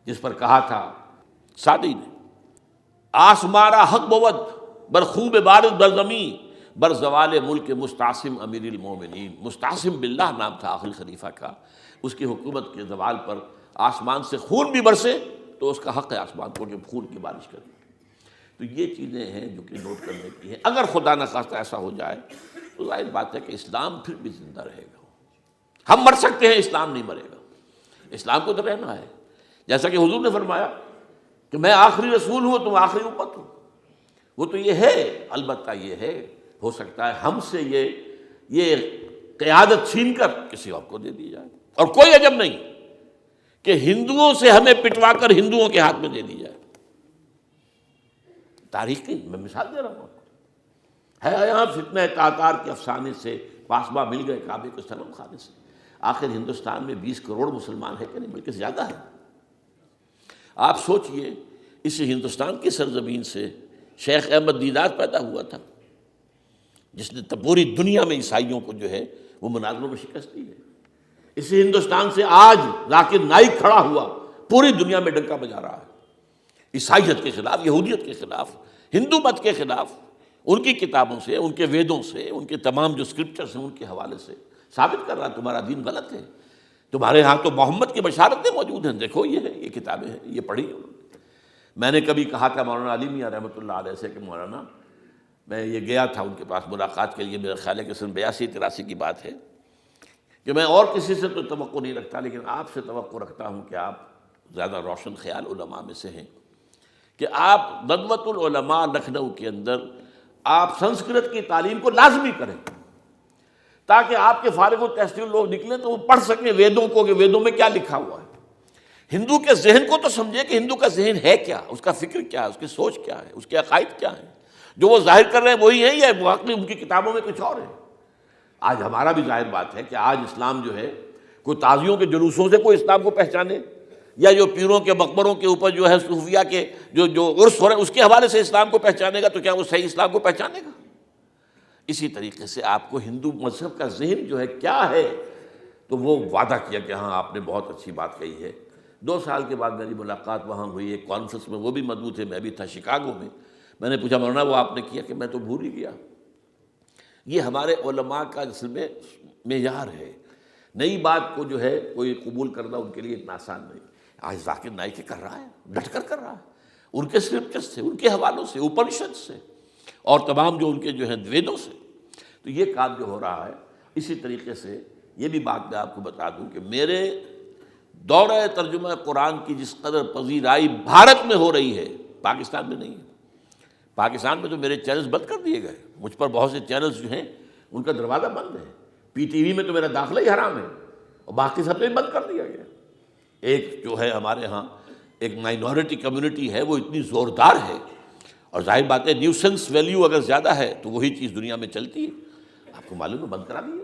جس پر کہا تھا سعدی نے، آسمارا حق بود بر خوب بارد بر زمین بر زوال ملک مستعصم امیر المومنین۔ مستعصم باللہ نام تھا آخری خلیفہ کا، اس کی حکومت کے زوال پر آسمان سے خون بھی برسے تو اس کا حق ہے آسمان کو کہ خون کی بارش کرے۔ تو یہ چیزیں ہیں جو کہ نوٹ کرنے کی ہیں۔ اگر خدا نہ خواستہ ایسا ہو جائے تو ظاہر بات ہے کہ اسلام پھر بھی زندہ رہے گا۔ ہم مر سکتے ہیں، اسلام نہیں مرے گا، اسلام کو تو رہنا ہے۔ جیسا کہ حضور نے فرمایا کہ میں آخری رسول ہوں، تم آخری امت ہو، وہ تو یہ ہے، البتہ یہ ہے ہو سکتا ہے ہم سے یہ قیادت چھین کر کسی اور کو دے دی جائے، اور کوئی عجب نہیں کہ ہندوؤں سے ہمیں پٹوا کر ہندوؤں کے ہاتھ میں دے دی جائے۔ تاریخ کی میں مثال دے رہا ہوں، ہے یہاں فتنہ تاتار کے افسانے سے، پاسباں مل گئے کعبے کو صنم خانے سے۔ آخر ہندوستان میں 20 کروڑ مسلمان ہے کہ نہیں، بلکہ زیادہ ہے۔ آپ سوچئے اس ہندوستان کی سرزمین سے شیخ احمد دیدات پیدا ہوا تھا، جس نے پوری دنیا میں عیسائیوں کو جو ہے وہ مناظروں میں شکست دی ہے۔ اسی ہندوستان سے آج ذاکر نائک کھڑا ہوا، پوری دنیا میں ڈنکا بجا رہا ہے، عیسائیت کے خلاف، یہودیت کے خلاف، ہندو مت کے خلاف۔ ان کی کتابوں سے، ان کے ویدوں سے، ان کے تمام جو اسکرپچرس ہیں ان کے حوالے سے ثابت کر رہا ہے تمہارا دین غلط ہے، تمہارے ہاں تو محمد کی بشارتیں موجود ہیں، دیکھو یہ ہے، یہ کتابیں ہیں، یہ پڑھی انہوں نے۔ میں نے کبھی کہا تھا مولانا علی میاں رحمۃ اللہ علیہ سے کہ مولانا، میں یہ گیا تھا ان کے پاس ملاقات کے لیے، میرا خیال ہے کہ سن 82-83 کی بات ہے، کہ میں اور کسی سے تو توقع نہیں رکھتا لیکن آپ سے توقع رکھتا ہوں کہ آپ زیادہ روشن خیال علماء میں سے ہیں، کہ آپ ندوۃ العلماء لکھنؤ کے اندر آپ سنسکرت کی تعلیم کو لازمی کریں، تاکہ آپ کے فارغ التحصیل لوگ نکلیں تو وہ پڑھ سکیں ویدوں کو کہ ویدوں میں کیا لکھا ہوا ہے۔ ہندو کے ذہن کو تو سمجھے کہ ہندو کا ذہن ہے کیا، اس کا فکر کیا ہے، اس کی سوچ کیا ہے، اس کے عقائد کیا ہیں، جو وہ ظاہر کر رہے ہیں وہی ہیں یا واقعی ان کی کتابوں میں کچھ اور ہے۔ آج ہمارا بھی ظاہر بات ہے کہ آج اسلام جو ہے، کوئی تازیوں کے جلوسوں سے کوئی اسلام کو پہچانے، یا جو پیروں کے مقبروں کے اوپر جو ہے صوفیہ کے جو عرس ہو رہے ہیں اس کے حوالے سے اسلام کو پہچانے گا، تو کیا وہ صحیح اسلام کو پہچانے گا؟ اسی طریقے سے آپ کو ہندو مذہب کا ذہن جو ہے کیا ہے، تو وہ وعدہ کیا کہ ہاں آپ نے بہت اچھی بات کہی ہے۔ 2 سال کے بعد میری ملاقات وہاں ہوئی ایک کانفرنس میں، وہ بھی مضبوط ہے، میں بھی تھا شکاگو میں۔ میں نے پوچھا مولانا وہ آپ نے کیا؟ کہ میں تو بھول ہی گیا۔ یہ ہمارے علماء کا اصل میں معیار ہے، نئی بات کو جو ہے کوئی قبول کرنا ان کے لیے اتنا آسان نہیں۔ آج ذاکر نائک کر رہا ہے، ڈٹ کر کر رہا ہے، ان کے اسکرپچرز سے، ان کے حوالوں سے، اپنشد سے، اور تمام جو ان کے جو ہیں ویدوں سے۔ تو یہ کام جو ہو رہا ہے، اسی طریقے سے یہ بھی بات میں آپ کو بتا دوں کہ میرے دورہ ترجمہ قرآن کی جس قدر پذیرائی بھارت میں ہو رہی ہے، پاکستان میں نہیں ہے۔ پاکستان میں تو میرے چینلز بند کر دیے گئے، مجھ پر بہت سے چینلز جو ہیں ان کا دروازہ بند ہے، پی ٹی وی میں تو میرا داخلہ ہی حرام ہے، اور باقی سب نے بند کر دیا گیا۔ ایک جو ہے ہمارے ہاں ایک مائنورٹی کمیونٹی ہے، وہ اتنی زوردار ہے، اور ظاہر بات ہے نیوسنس ویلیو اگر زیادہ ہے تو وہی چیز دنیا میں چلتی ہے۔ آپ کو معلوم ہے بند کرا دیا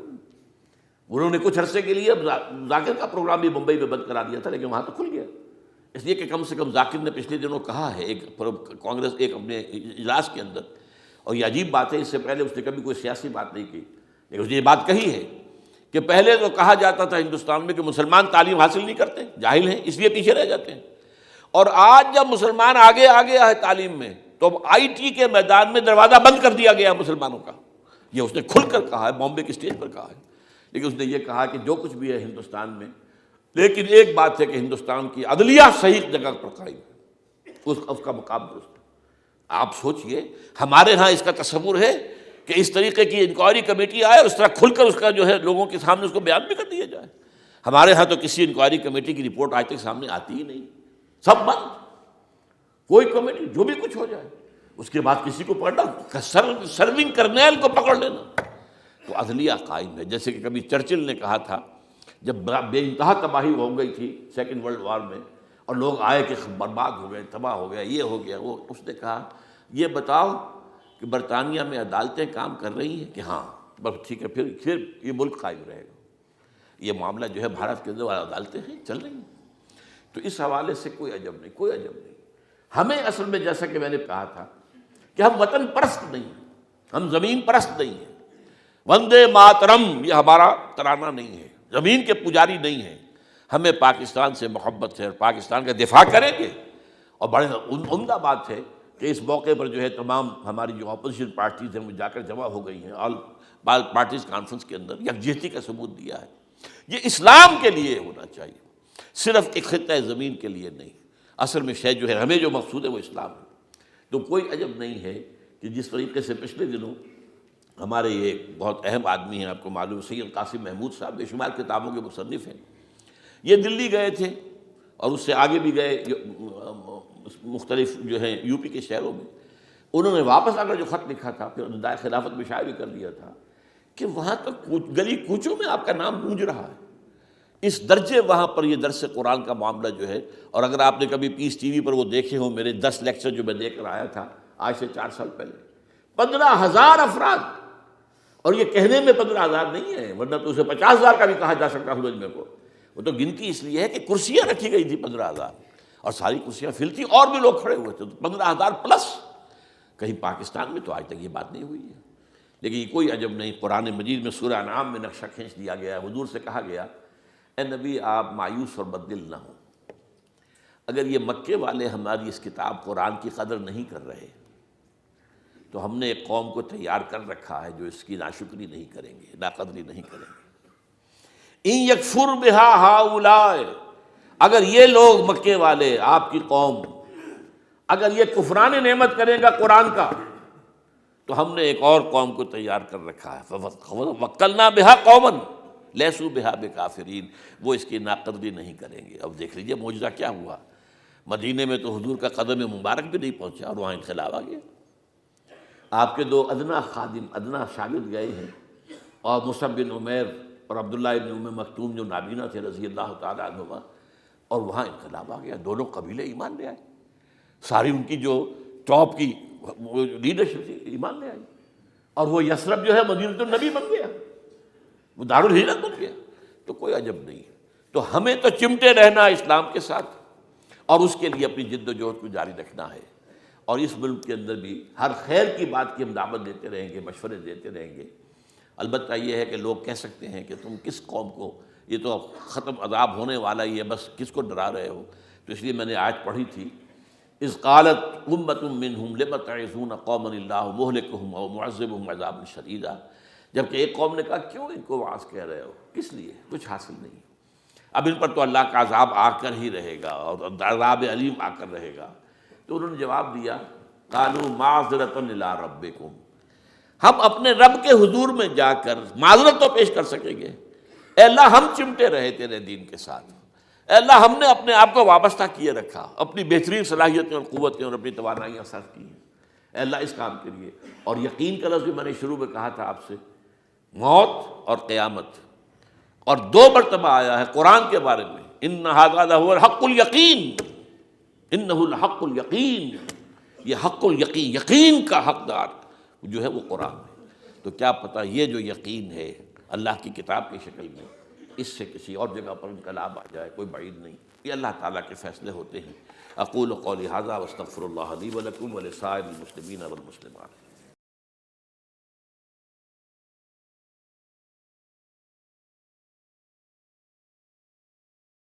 انہوں نے کچھ عرصے کے لیے۔ ذاکر کا پروگرام بھی ممبئی میں بند کرا دیا تھا، لیکن وہاں تو کھل گیا، اس لیے کہ کم سے کم ذاکر نے پچھلے دنوں کہا ہے ایک کانگریس ایک اپنے اجلاس کے اندر، اور یہ عجیب بات ہے، اس سے پہلے اس نے کبھی کوئی سیاسی بات نہیں کی، لیکن اس نے یہ بات کہی ہے کہ پہلے تو کہا جاتا تھا ہندوستان میں کہ مسلمان تعلیم حاصل نہیں کرتے، جاہل ہیں، اس لیے پیچھے رہ جاتے ہیں، اور آج جب مسلمان آگے ہے تعلیم میں، تو آئی ٹی کے میدان میں دروازہ بند کر دیا گیا مسلمانوں کا۔ یہ اس نے کھل کر کہا ہے، بامبے کی اسٹیج پر کہا ہے، لیکن اس نے یہ کہا کہ جو کچھ بھی ہے ہندوستان میں، لیکن ایک بات ہے کہ ہندوستان کی عدلیہ صحیح جگہ پر قائم ہے، اس کا مقام درست ہے۔ آپ سوچئے ہمارے ہاں اس کا تصور ہے کہ اس طریقے کی انکوائری کمیٹی آئے اور اس طرح کھل کر اس کا جو ہے لوگوں کے سامنے اس کو بیان بھی کر دیا جائے۔ ہمارے ہاں تو کسی انکوائری کمیٹی کی رپورٹ آج تک سامنے آتی ہی نہیں، سب بند، کوئی کمیٹی جو بھی کچھ ہو جائے، اس کے بعد کسی کو پکڑنا، سرونگ کرنیل کو پکڑ لینا، تو عدلیہ قائم ہے۔ جیسے کہ کبھی چرچل نے کہا تھا جب بے انتہا تباہی ہو گئی تھی سیکنڈ ورلڈ وار میں، اور لوگ آئے کہ برباد ہو گئے، تباہ ہو گیا، یہ ہو گیا وہ، اس نے کہا یہ بتاؤ کہ برطانیہ میں عدالتیں کام کر رہی ہیں؟ کہ ہاں، بس ٹھیک ہے، پھر یہ ملک قائم رہے گا۔ یہ معاملہ جو ہے بھارت کے اندر عدالتیں ہیں، چل رہی ہیں، تو اس حوالے سے کوئی عجب نہیں، کوئی عجب نہیں۔ ہمیں اصل میں جیسا کہ میں نے کہا تھا کہ ہم وطن پرست نہیں ہیں، ہم زمین پرست نہیں ہیں۔ وندے ماترم یہ ہمارا ترانہ نہیں ہے، زمین کے پجاری نہیں ہیں، ہمیں پاکستان سے محبت ہے اور پاکستان کا دفاع کریں گے۔ اور بڑے عمدہ بات ہے کہ اس موقع پر جو ہے تمام ہماری جو اپوزیشن پارٹیز ہیں وہ جا کر جمع ہو گئی ہیں، آل پارٹیز کانفرنس کے اندر یکجہتی کا ثبوت دیا ہے۔ یہ اسلام کے لیے ہونا چاہیے، صرف ایک خطہ زمین کے لیے نہیں۔ اصل میں شے جو ہے ہمیں جو مقصود ہے وہ اسلام ہے۔ تو کوئی عجب نہیں ہے کہ جس طریقے سے پچھلے دنوں ہمارے یہ بہت اہم آدمی ہیں، آپ کو معلوم سید قاسم محمود صاحب بے شمار کتابوں کے مصنف ہیں، یہ دلی گئے تھے اور اس سے آگے بھی گئے مختلف جو ہیں یو پی کے شہروں میں۔ انہوں نے واپس آ کر جو خط لکھا تھا، پھر ندائے خلافت میں شائع بھی کر دیا تھا کہ وہاں تک گلی کوچوں میں آپ کا نام گونج رہا ہے، اس درجے وہاں پر یہ درس قرآن کا معاملہ جو ہے۔ اور اگر آپ نے کبھی پیس ٹی وی پر وہ دیکھے ہوں میرے 10 لیکچر جو میں دے کر آیا تھا آج سے 4 سال پہلے، 15,000 افراد اور یہ کہنے میں 15,000 نہیں ہے، ورنہ تو اسے 50,000 کا بھی کہا جا سکتا ہے مجمع کو. وہ تو گنتی اس لیے ہے کہ کرسیاں رکھی گئی تھی 15,000، اور ساری کرسیاں فل تھی اور بھی لوگ کھڑے ہوئے تھے، 15,000 پلس. کہیں پاکستان میں تو آج تک یہ بات نہیں ہوئی ہے. لیکن یہ کوئی عجب نہیں، قرآن مجید میں سورہ انعام میں نقشہ کھینچ دیا گیا ہے. حضور سے کہا گیا اے نبی آپ مایوس اور بددل نہ ہوں، اگر یہ مکے والے ہماری اس کتاب قرآن کی قدر نہیں کر رہے تو ہم نے ایک قوم کو تیار کر رکھا ہے جو اس کی ناشکری نہیں کریں گے، ناقدری نہیں کریں گے. ان یکفر بہا ہؤلاء، اگر یہ لوگ مکے والے آپ کی قوم اگر یہ کفران نعمت کرے گا قرآن کا تو ہم نے ایک اور قوم کو تیار کر رکھا ہے. وَوَكَّلْنَا بِهَا قَوْمًا لَيْسُوا بِهَا بِكَافِرِينَ، وہ اس کی ناقدری نہیں کریں گے. اب دیکھ لیجئے معجزہ کیا ہوا، مدینے میں تو حضور کا قدم مبارک بھی نہیں پہنچا اور وہاں انقلاب آ گیا. آپ کے 2 ادنا خادم، ادنا شاگرد گئے ہیں، اور مصعب بن عمیر اور عبداللہ ابن ام مکتوم جو نابینا تھے رضی اللہ تعالیٰ عنہما، اور وہاں انقلاب آ گیا. دونوں قبیلے ایمان لے آئے، ساری ان کی جو ٹاپ کی لیڈرشپ تھی ایمان لے آئی، اور وہ یثرب جو ہے مدینۃ النبی بن گیا، وہ دارالہجرت بن گیا. تو کوئی عجب نہیں. تو ہمیں تو چمٹے رہنا ہے اسلام کے ساتھ، اور اس کے لیے اپنی جد و جہد کو جاری رکھنا ہے. اور اس ملک کے اندر بھی ہر خیر کی بات کی ہم دعوت دیتے رہیں گے، مشورے دیتے رہیں گے. البتہ یہ ہے کہ لوگ کہہ سکتے ہیں کہ تم کس قوم کو، یہ تو ختم عذاب ہونے والا ہی ہے، بس کس کو ڈرا رہے ہو. تو اس لیے میں نے آیت پڑھی تھی، اذ قالت امۃ منہم لم تعظون قوما اللہ مہلکہم او معذبہم عذابا شدیدا، جبکہ ایک قوم نے کہا کیوں ان کو وعظ کہہ رہے ہو، کس لیے، کچھ حاصل نہیں. اب ان پر تو اللہ کا عذاب آ کر ہی رہے گا اور عذاب علیم آ کر رہے گا. تو انہوں نے جواب دیا قالوا معذرۃ الی ربکم، ہم اپنے رب کے حضور میں جا کر معذرت تو پیش کر سکیں گے. اے اللہ ہم چمٹے رہے تیرے دین کے ساتھ، اے اللہ ہم نے اپنے آپ کو وابستہ کیے رکھا، اپنی بہترین صلاحیتیں اور قوتیں اور اپنی توانائیاں صرف کی ہیں اے اللہ اس کام کے لیے. اور یقین کا لفظ بھی میں نے شروع میں کہا تھا آپ سے، موت اور قیامت، اور 2 مرتبہ آیا ہے قرآن کے بارے میں، ان ھذا لہو الحق الیقین، انہ الحق الیقین، یہ حق الیقین، یقین کا حقدار جو ہے وہ قرآن ہے. تو کیا پتہ یہ جو یقین ہے اللہ کی کتاب کی شکل میں، اس سے کسی اور جگہ پر انقلاب آ جائے، کوئی بعید نہیں. یہ اللہ تعالیٰ کے فیصلے ہوتے ہیں. اقول قولی ھذا واستغفر اللہ لی ولکم ولسائر المسلمین والمسلمات.